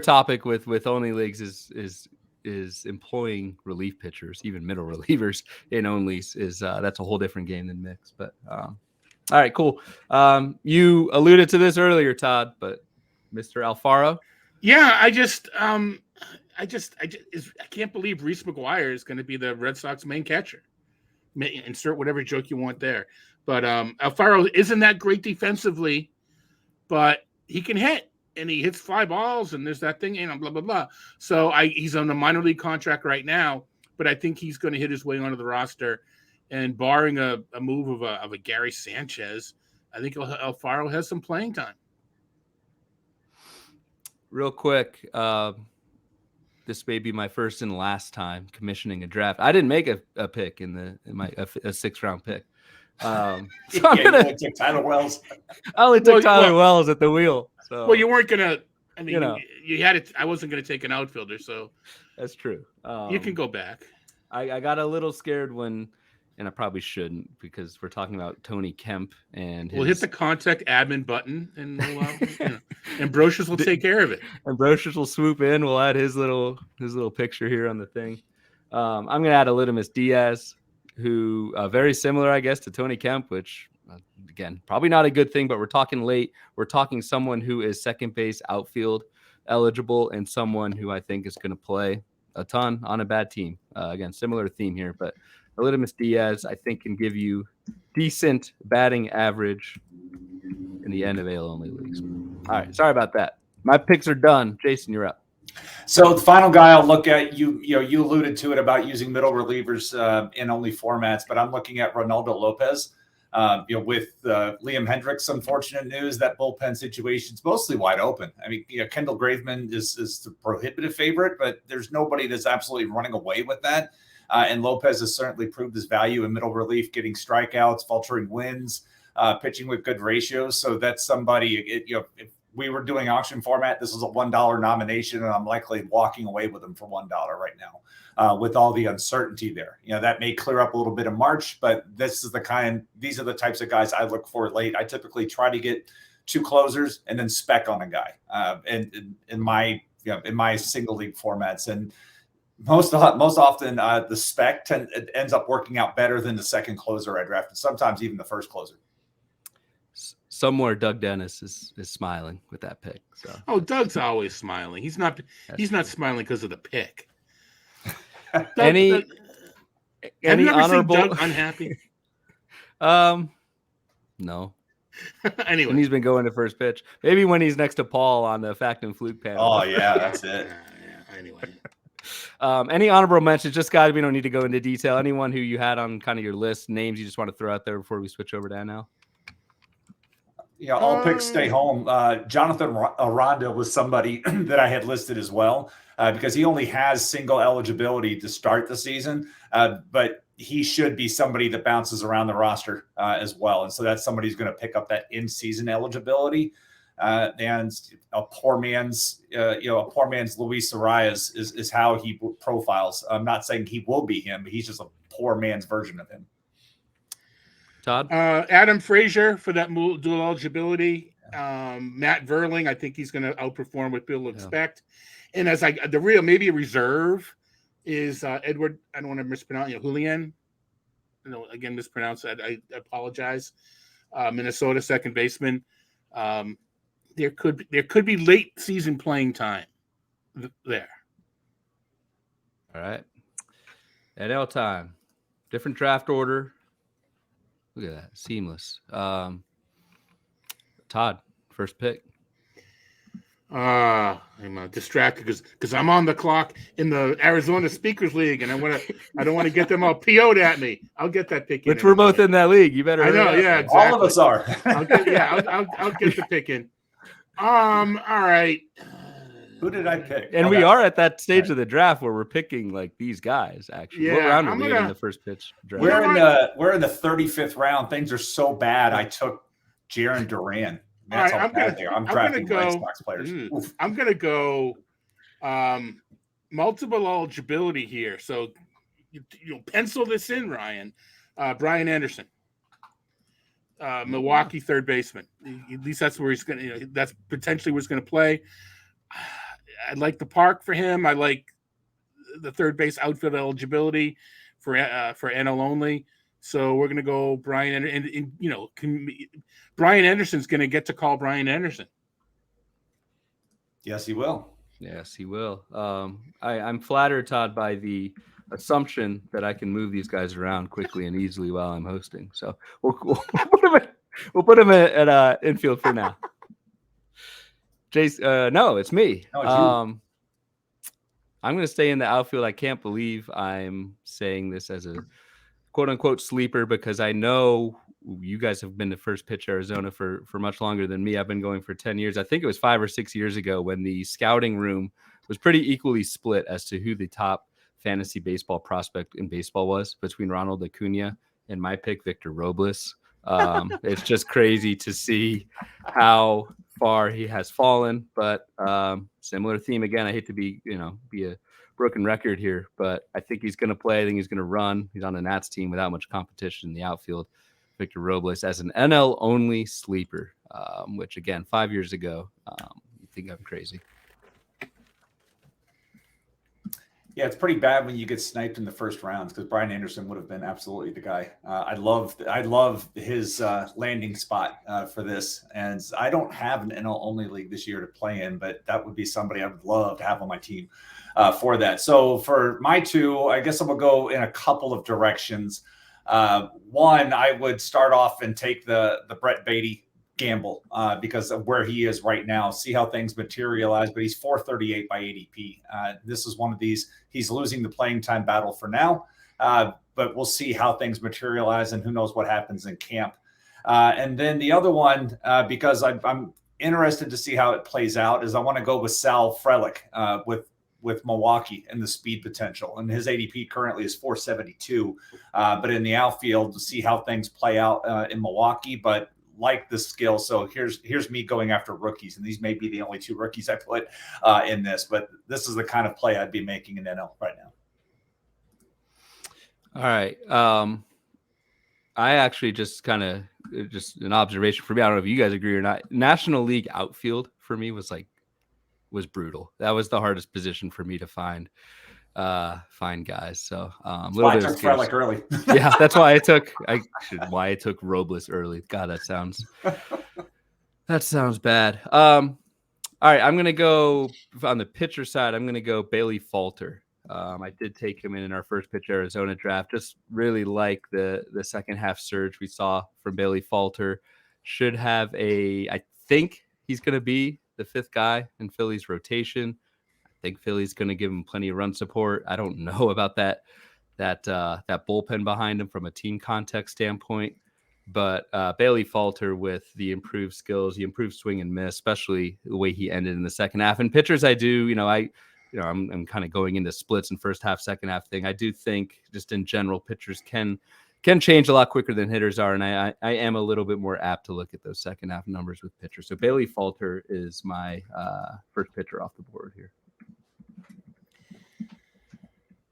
[SPEAKER 2] topic with only leagues is employing relief pitchers, even middle relievers in onlys that's a whole different game than mix. But all right, cool. You alluded to this earlier, Todd, but Mr. Alfaro.
[SPEAKER 4] Yeah, I can't believe Reese McGuire is going to be the Red Sox main catcher. Insert whatever joke you want there. But Alfaro isn't that great defensively, but he can hit, and he hits fly balls, and there's that thing, and blah, blah, blah. So he's on a minor league contract right now, but I think he's going to hit his way onto the roster. And barring a move of a Gary Sanchez, I think Alfaro has some playing time.
[SPEAKER 2] Real quick, this may be my first and last time commissioning a draft. I didn't make a pick in a sixth-round pick. So I'm gonna
[SPEAKER 3] take Tyler Wells.
[SPEAKER 2] I only took Tyler Wells at the wheel. So
[SPEAKER 4] well, you weren't gonna. I mean, you had it. I wasn't gonna take an outfielder, so
[SPEAKER 2] that's true.
[SPEAKER 4] You can go back.
[SPEAKER 2] I got a little scared when, and I probably shouldn't because we're talking about Tony Kemp and
[SPEAKER 4] We'll hit the contact admin button, and we'll, and Brochus will take care of it.
[SPEAKER 2] And Brochus will swoop in. We'll add his little picture here on the thing. I'm going to add Aledmus Diaz, who very similar, I guess, to Tony Kemp, which again, probably not a good thing, but we're talking late. We're talking someone who is second base outfield eligible and someone who I think is going to play a ton on a bad team. Again, similar theme here, but Aledmus Diaz, I think, can give you decent batting average in the end of AL only leagues. All right. Sorry about that. My picks are done. Jason, you're up.
[SPEAKER 3] So the final guy I'll look at, you alluded to it about using middle relievers in only formats, but I'm looking at Ronaldo Lopez. With Liam Hendriks' unfortunate news, that bullpen situation is mostly wide open. I mean, Kendall Graveman is the prohibitive favorite, but there's nobody that's absolutely running away with that. And Lopez has certainly proved his value in middle relief, getting strikeouts, faltering wins, pitching with good ratios. So that's somebody, if we were doing auction format, this is a $1 nomination, and I'm likely walking away with him for $1 right now with all the uncertainty there. That may clear up a little bit in March, but these are the types of guys I look for late. I typically try to get 2 closers and then spec on a guy in my single league formats. And most often the spec ends up working out better than the second closer I drafted, sometimes even the first closer.
[SPEAKER 2] Somewhere Doug Dennis is smiling with that pick. So
[SPEAKER 4] Doug's always smiling. He's not smiling because of the pick.
[SPEAKER 2] Any honorable
[SPEAKER 4] Doug unhappy?
[SPEAKER 2] No.
[SPEAKER 4] Anyway,
[SPEAKER 2] and he's been going to first pitch. Maybe when he's next to Paul on the Fact and Fluke panel.
[SPEAKER 3] Oh yeah, that's it.
[SPEAKER 4] Anyway.
[SPEAKER 2] Any honorable mentions? Just guys, we don't need to go into detail. Anyone who you had on kind of your list, names you just want to throw out there before we switch over to NL?
[SPEAKER 3] Yeah, all picks stay home. Jonathan Aranda was somebody that I had listed as well because he only has single eligibility to start the season, but he should be somebody that bounces around the roster as well. And so that's somebody who's going to pick up that in-season eligibility. And a poor man's Luis Arias is how he profiles. I'm not saying he will be him, but he's just a poor man's version of him.
[SPEAKER 2] Todd?
[SPEAKER 4] Adam Frazier for that dual eligibility. Matt Verling, I think he's going to outperform what people expect. And as maybe a reserve is Edward. I don't want to mispronounce Julian. Again, mispronounce that. I apologize. Minnesota second baseman. There could be late season playing time there.
[SPEAKER 2] All right. NL time. Different draft order. Look at that. Seamless. Todd, first pick.
[SPEAKER 4] I'm distracted because I'm on the clock in the Arizona Speakers League, and I don't want to get them all PO'd at me. I'll get that pick in.
[SPEAKER 2] Which we're both in that league. You better.
[SPEAKER 4] I know. Yeah, exactly.
[SPEAKER 3] All of us are.
[SPEAKER 4] I'll get the pick in. All right.
[SPEAKER 3] Who did I pick?
[SPEAKER 2] And we are at that stage of the draft where we're picking like these guys. Actually,
[SPEAKER 4] yeah,
[SPEAKER 2] what round are we in the first pitch draft?
[SPEAKER 3] We're in the 35th round. Things are so bad. I took Jarren Duran. That's how bad they are. I'm drafting White Sox players.
[SPEAKER 4] I'm going to go multiple eligibility here. So you pencil this in, Ryan. Brian Anderson, Milwaukee third baseman. At least that's where he's going to. That's potentially where he's going to play. I like the park for him. I like the third base outfield eligibility for NL only. So we're going to go Brian, and Brian Anderson's going to get to call Brian Anderson.
[SPEAKER 3] Yes, he will.
[SPEAKER 2] Yes, he will. I'm flattered, Todd, by the assumption that I can move these guys around quickly and easily while I'm hosting. So we'll put him at infield for now. Jace, no, it's me.
[SPEAKER 3] No, it's
[SPEAKER 2] I'm going to stay in the outfield. I can't believe I'm saying this as a quote-unquote sleeper because I know you guys have been to First Pitch Arizona for much longer than me. I've been going for 10 years. I think it was 5 or 6 years ago when the scouting room was pretty equally split as to who the top fantasy baseball prospect in baseball was between Ronald Acuna and my pick, Victor Robles. It's just crazy to see how far he has fallen, but similar theme again. I hate to be a broken record here, but I think he's going to play. I think he's going to run. He's on the Nats team without much competition in the outfield. Victor Robles as an NL only sleeper, which again, 5 years ago, you think I'm crazy.
[SPEAKER 3] Yeah, it's pretty bad when you get sniped in the first rounds because Brian Anderson would have been absolutely the guy. I love his landing spot for this, and I don't have an NL only league this year to play in, but that would be somebody I would love to have on my team for that. So for my two, I guess I'm gonna go in a couple of directions. One, I would start off and take the Brett Beatty gamble because of where he is right now, see how things materialize, but he's 438 by ADP. This is one of these, he's losing the playing time battle for now, but we'll see how things materialize and who knows what happens in camp. And then the other one, because I'm interested to see how it plays out, is I want to go with Sal Frelick with Milwaukee and the speed potential. And his ADP currently is 472, but in the outfield to see how things play out in Milwaukee, but like the skill. So here's me going after rookies, and these may be the only two rookies I put in this, but this is the kind of play I'd be making in NL right now.
[SPEAKER 2] All right. I actually just an observation for me. I don't know if you guys agree or not. National League outfield for me was brutal. That was the hardest position for me to find guys. So a little bit of
[SPEAKER 3] Frelick early.
[SPEAKER 2] Yeah, that's why I took Robles early. God, that sounds bad. All right, I'm gonna go on the pitcher side. I'm gonna go Bailey Falter. I did take him in our first pitch Arizona draft. Just really like the second half surge we saw from Bailey Falter. Should have I think he's gonna be the fifth guy in Philly's rotation. I think Philly's going to give him plenty of run support. I don't know about that bullpen behind him from a team context standpoint, but Bailey Falter with the improved skills, the improved swing and miss, especially the way he ended in the second half. And pitchers, I'm kind of going into splits and first half, second half thing. I do think just in general, pitchers can change a lot quicker than hitters are. And I am a little bit more apt to look at those second half numbers with pitchers. So Bailey Falter is my first pitcher off the board here.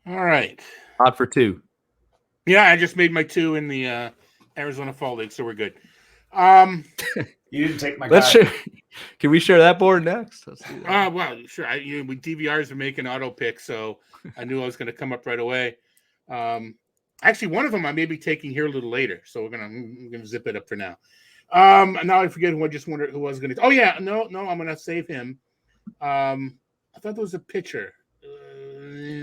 [SPEAKER 4] All right.
[SPEAKER 2] Odd for two.
[SPEAKER 4] Yeah, I just made my two in the Arizona Fall League, so we're good.
[SPEAKER 3] You didn't take my guy.
[SPEAKER 2] Can we share that board next? Let's do that.
[SPEAKER 4] Well, sure. With DVRs are making auto pick, so I knew I was going to come up right away. Actually, one of them I may be taking here a little later, so I'm gonna zip it up for now. Now I forget who I just wondered who I was going to. Oh yeah, no, I'm going to save him. I thought there was a pitcher.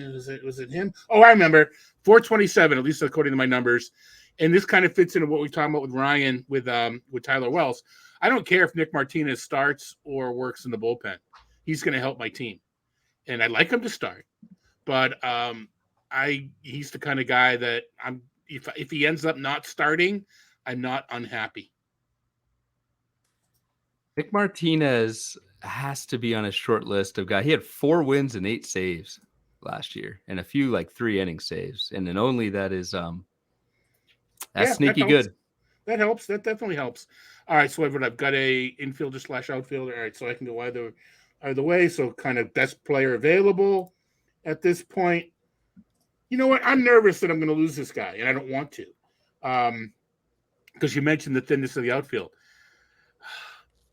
[SPEAKER 4] Was it him? Oh, I remember. 427, at least according to my numbers. And this kind of fits into what we're talking about with Ryan with Tyler Wells. I don't care if Nick Martinez starts or works in the bullpen. He's going to help my team, and I'd like him to start. But he's the kind of guy that if he ends up not starting, I'm not unhappy.
[SPEAKER 2] Nick Martinez has to be on a short list of guys. He had 4 wins and 8 saves last year, and a few 3-inning saves, and then only that is sneaky good.
[SPEAKER 4] That helps. That definitely helps. All right, so I've got a infielder / outfielder. All right, so I can go either way. So kind of best player available at this point. You know what? I'm nervous that I'm going to lose this guy, and I don't want to, because you mentioned the thinness of the outfield.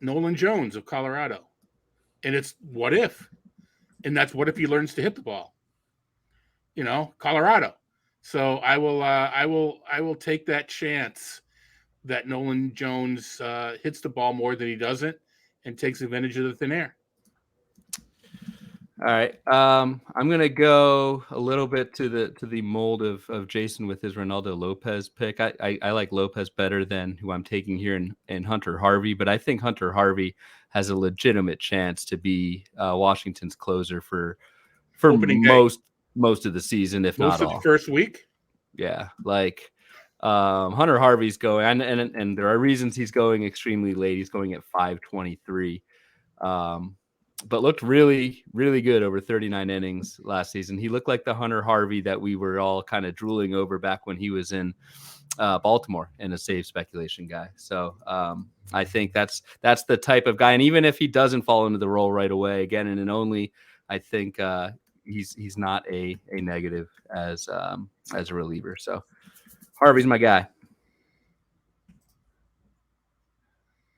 [SPEAKER 4] Nolan Jones of Colorado, and it's what if, and that's what if he learns to hit the ball. Colorado. So I will take that chance that Nolan Jones hits the ball more than he doesn't and takes advantage of the thin air.
[SPEAKER 2] All right. I'm gonna go a little bit to the mold of Jason with his Ronaldo Lopez pick. I like Lopez better than who I'm taking here in Hunter Harvey, but I think Hunter Harvey has a legitimate chance to be Washington's closer for most of the season, if not all.
[SPEAKER 4] Most of the first week.
[SPEAKER 2] Yeah, Hunter Harvey's going, and there are reasons he's going extremely late. He's going at 5:23. But looked really, really good over 39 innings last season. He looked like the Hunter Harvey that we were all kind of drooling over back when he was in Baltimore and a save speculation guy. So I think that's the type of guy. And even if he doesn't fall into the role right away, again, in an only, I think he's not a negative as a reliever. So Harvey's my guy.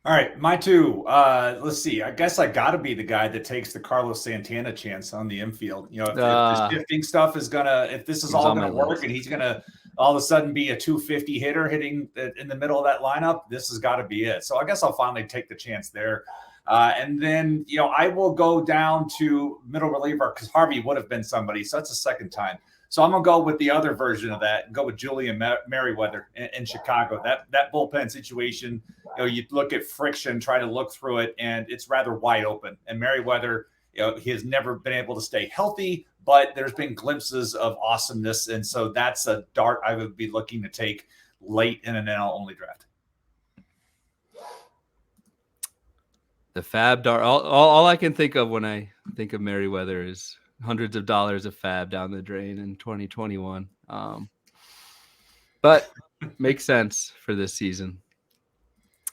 [SPEAKER 3] All right, my two. Let's see. I guess I got to be the guy that takes the Carlos Santana chance on the infield. You know, if the shifting stuff is if this is all gonna work, and he's gonna all of a sudden be a 250 hitter hitting in the middle of that lineup, this has got to be it. So I guess I'll finally take the chance there. And then, you know, I will go down to middle reliever because Harvey would have been somebody. So that's the second time. So I'm going to go with the other version of that and go with Julian Merriweather in Chicago. That bullpen situation, you know, you look at friction, try to look through it, and it's rather wide open. And Merriweather, you know, he has never been able to stay healthy, but there's been glimpses of awesomeness. And so that's a dart I would be looking to take late in an NL-only draft.
[SPEAKER 2] The fab dart. All I can think of when I think of Merriweather is hundreds of dollars of fab down the drain in 2021. But makes sense for this season.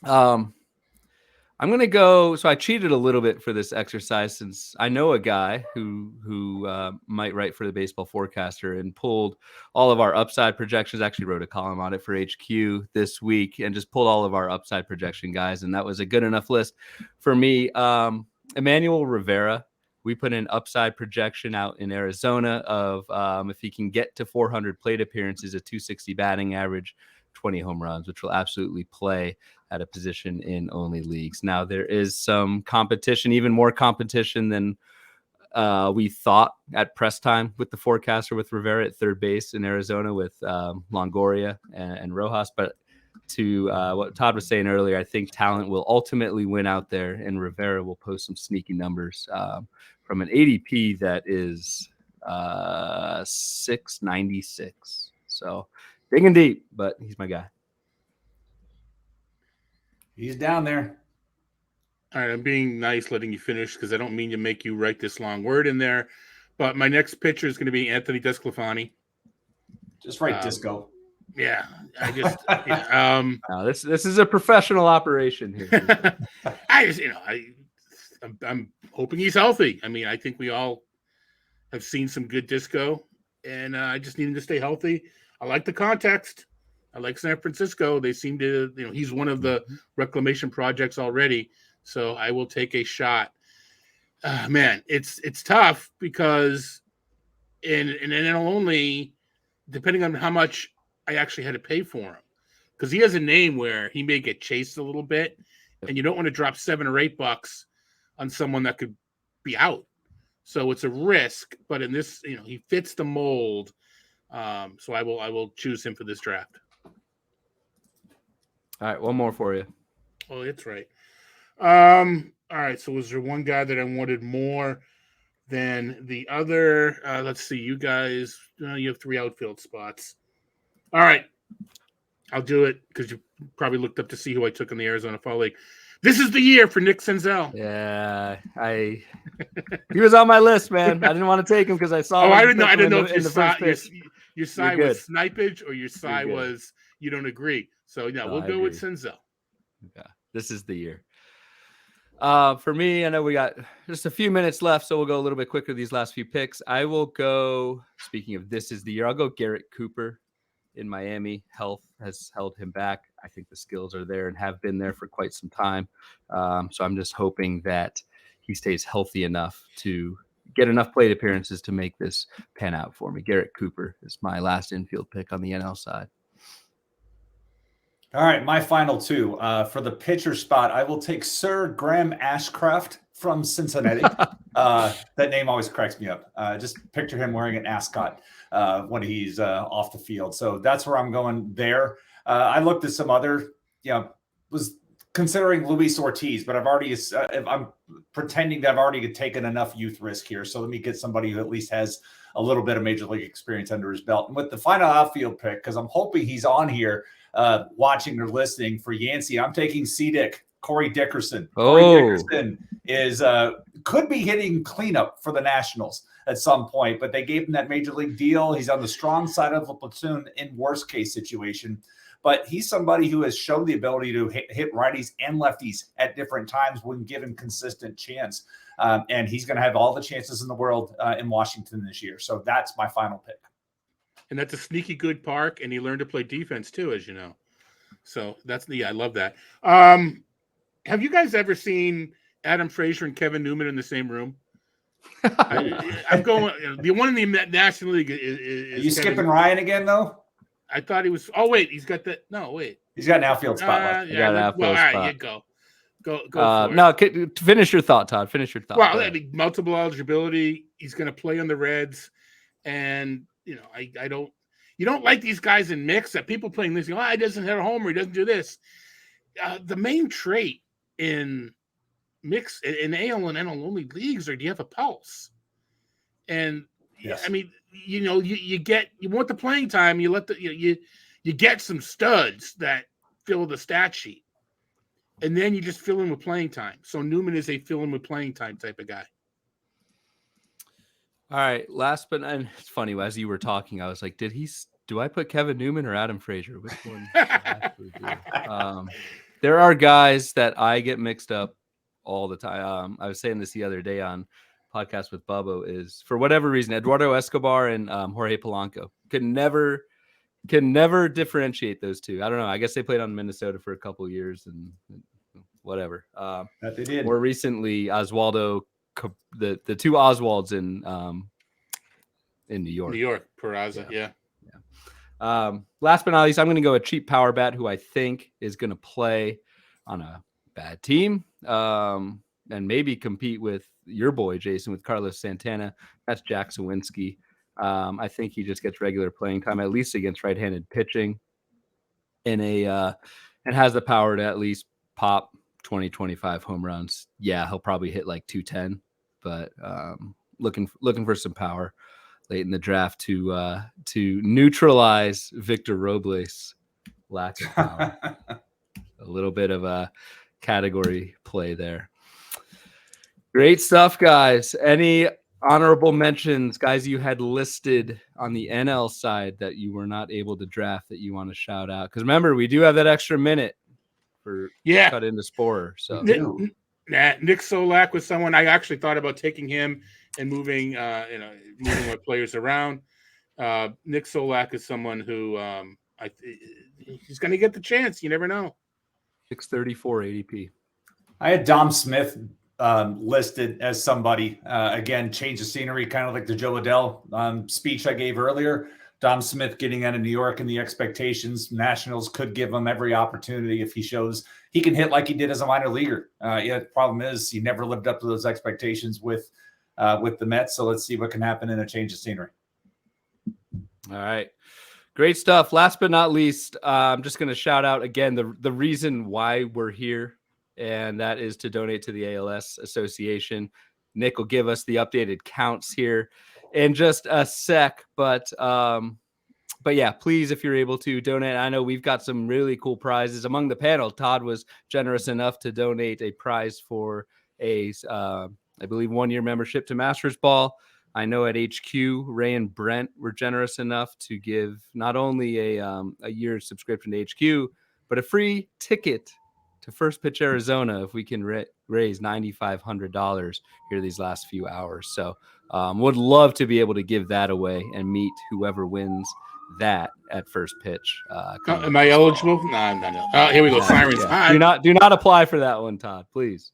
[SPEAKER 2] I'm going to go. So I cheated a little bit for this exercise since I know a guy who might write for the Baseball Forecaster and pulled all of our upside projections. Actually wrote a column on it for HQ this week and just pulled all of our upside projection guys. And that was a good enough list for me. Emmanuel Rivera, we put an upside projection out in Arizona of if he can get to 400 plate appearances, a 260 batting average, 20 home runs, which will absolutely play at a position in only leagues. Now there is some competition, even more competition than we thought at press time with the forecaster with Rivera at third base in Arizona with Longoria and Rojas. But to what Todd was saying earlier, I think talent will ultimately win out there, and Rivera will post some sneaky numbers from an ADP that is 696. So big and deep, but he's my guy.
[SPEAKER 3] He's down there.
[SPEAKER 4] All right, I'm being nice, letting you finish because I don't mean to make you write this long word in there. But my next pitcher is going to be Anthony Desclafani.
[SPEAKER 3] Just write disco.
[SPEAKER 4] Yeah, I just. Yeah,
[SPEAKER 2] no, this is a professional operation here.
[SPEAKER 4] I'm hoping he's healthy. I mean, I think we all have seen some good disco, and I just need him to stay healthy. I like the context. I like San Francisco. They seem to, you know, he's one of the reclamation projects already. So I will take a shot. Man, it's tough because in NL only, depending on how much I actually had to pay for him, because he has a name where he may get chased a little bit, and you don't want to drop $7 or $8 on someone that could be out. So it's a risk, but in this, you know, he fits the mold. So I will choose him for this draft.
[SPEAKER 2] All right, one more for you.
[SPEAKER 4] Oh, that's right. All right. So was there one guy that I wanted more than the other? Let's see. You guys, you have 3 outfield spots. All right. I'll do it because you probably looked up to see who I took in the Arizona Fall League. This is the year for Nick Senzel.
[SPEAKER 2] Yeah, he was on my list, man. I didn't want to take him because I saw.
[SPEAKER 4] Oh, I didn't know if your side was snipage or your side was you don't agree. So yeah, we'll go with Senzel.
[SPEAKER 2] Okay, this is the year. For me, I know we got just a few minutes left, so we'll go a little bit quicker these last few picks. I will go. Speaking of this is the year, I'll go Garrett Cooper in Miami. Health has held him back. I think the skills are there and have been there for quite some time. So I'm just hoping that he stays healthy enough to get enough plate appearances to make this pan out for me. Garrett Cooper is my last infield pick on the NL side.
[SPEAKER 3] All right, my final two. For the pitcher spot, I will take Sir Graham Ashcraft from Cincinnati. That name always cracks me up. Just picture him wearing an ascot when he's off the field. So that's where I'm going there. I looked at some other, was considering Luis Ortiz, but I'm pretending that I've already taken enough youth risk here. So let me get somebody who at least has a little bit of major league experience under his belt. And with the final outfield pick, because I'm hoping he's on here watching or listening for Yancey, I'm taking C-Dick Corey Dickerson.
[SPEAKER 2] Oh.
[SPEAKER 3] Corey Dickerson is could be hitting cleanup for the Nationals at some point, but they gave him that major league deal. He's on the strong side of the platoon in worst case situation. But he's somebody who has shown the ability to hit righties and lefties at different times when given consistent chance. And he's going to have all the chances in the world in Washington this year. So that's my final pick.
[SPEAKER 4] And that's a sneaky good park, and he learned to play defense too, as you know. So I love that. Have you guys ever seen Adam Frazier and Kevin Newman in the same room? I'm going. The one in the National League is.
[SPEAKER 3] Are you skipping Ryan again, though?
[SPEAKER 4] I thought he was. Oh wait, he's got that. No, wait.
[SPEAKER 3] He's got an outfield spot left.
[SPEAKER 4] Yeah. Well, all right, you go. Go for
[SPEAKER 2] no,
[SPEAKER 4] it.
[SPEAKER 2] Finish your thought, Todd. Finish your thought.
[SPEAKER 4] Well, I mean, multiple eligibility. He's going to play on the Reds, and I don't. You don't like these guys in mix that people playing this. He doesn't hit a homer. He doesn't do this. The main trait in mix in AL and NL only leagues are do you have a pulse? And
[SPEAKER 3] yes.
[SPEAKER 4] I mean, you want the playing time. You let you get some studs that fill the stat sheet, and then you just fill in with playing time. So Newman is a fill in with playing time type of guy.
[SPEAKER 2] All right, and it's funny, as you were talking, I was like, do I put Kevin Newman or Adam Frazier? Which one? There are guys that I get mixed up all the time. I was saying this the other day on podcast with Bubbo, is for whatever reason, Eduardo Escobar and Jorge Polanco can never differentiate those two. I don't know. I guess they played on Minnesota for a couple of years and whatever.
[SPEAKER 3] That they did.
[SPEAKER 2] More recently, Oswaldo, the two Oswalds in New York.
[SPEAKER 4] New York, Peraza, yeah.
[SPEAKER 2] Last but not least, I'm going to go a cheap power bat who I think is going to play on a bad team and maybe compete with your boy, Jason, with Carlos Santana. That's Jack Sawinski. I think he just gets regular playing time, at least against right-handed pitching, and has the power to at least pop 20, 25 home runs. Yeah, he'll probably hit like 210, but looking for some power late in the draft to neutralize Victor Robles' lack of power. A little bit of a category play there. Great stuff, guys. Any honorable mentions, guys, you had listed on the NL side that you were not able to draft that you want to shout out? Because remember, we do have that extra minute for cut into Sporer. So
[SPEAKER 4] Nick Solak was someone I actually thought about taking him and moving my players around. Nick Solak is someone who he's going to get the chance. You never know.
[SPEAKER 2] 634 ADP.
[SPEAKER 3] I had Dom Smith listed as somebody, again, change of scenery, kind of like the Joe Adele speech I gave earlier. Dom Smith getting out of New York and the expectations. Nationals could give him every opportunity if he shows he can hit like he did as a minor leaguer. The problem is he never lived up to those expectations with the Mets. So let's see what can happen in a change of scenery.
[SPEAKER 2] All right. Great stuff. Last but not least, I'm just going to shout out again the reason why we're here, and that is to donate to the ALS Association. Nick will give us the updated counts here in just a sec, but yeah, please, if you're able to donate. I know we've got some really cool prizes among the panel. Todd was generous enough to donate a prize for I believe 1-year membership to Masters Ball. I know at HQ, Ray and Brent were generous enough to give not only a year's subscription to HQ, but a free ticket to First Pitch Arizona if we can raise $9,500 here these last few hours. So would love to be able to give that away and meet whoever wins that at First Pitch.
[SPEAKER 4] Am I eligible? No. Oh, here we go. Sirens.
[SPEAKER 2] Yeah. Do not apply for that one, Todd, please.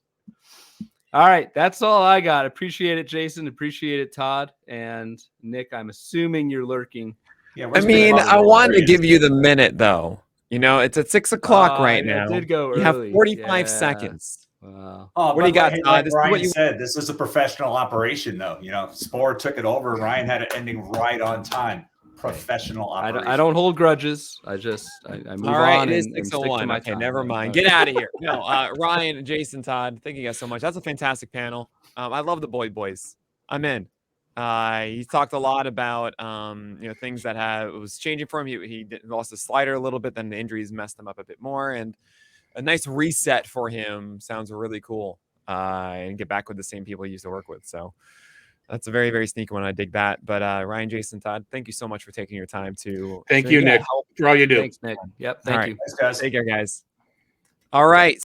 [SPEAKER 2] All right, that's all I got. Appreciate it, Jason. Appreciate it, Todd. And Nick, I'm assuming you're lurking.
[SPEAKER 3] Yeah,
[SPEAKER 1] I mean, I wanted to give you the minute, though. It's at 6 o'clock right now.
[SPEAKER 2] It did go early.
[SPEAKER 1] You have 45 seconds.
[SPEAKER 2] Wow.
[SPEAKER 3] What
[SPEAKER 1] do you got, Todd?
[SPEAKER 3] Like Ryan said, this is a professional operation, though. Sporer took it over. Ryan had it ending right on time. Professional operation.
[SPEAKER 2] I don't hold grudges. I move
[SPEAKER 1] all right,
[SPEAKER 2] on.
[SPEAKER 1] It is
[SPEAKER 2] and stick to
[SPEAKER 1] 6:01.
[SPEAKER 2] my
[SPEAKER 1] Okay,
[SPEAKER 2] time.
[SPEAKER 1] never mind. Get out of here. No, Ryan, Jason, Todd, thank you guys so much. That's a fantastic panel. I love the boys. I'm in. He talked a lot about things that was changing for him. He lost his slider a little bit, then the injuries messed him up a bit more, and a nice reset for him sounds really cool. And get back with the same people he used to work with. So that's a very, very sneaky one. I dig that. But Ryan, Jason, Todd, thank you so much for taking your time to
[SPEAKER 4] Thank you, Nick,
[SPEAKER 1] help.
[SPEAKER 4] for all you do.
[SPEAKER 2] Thanks, Nick. Yep. Thank
[SPEAKER 1] All right.
[SPEAKER 2] you.
[SPEAKER 3] Thanks, guys.
[SPEAKER 1] Take care, guys. All right.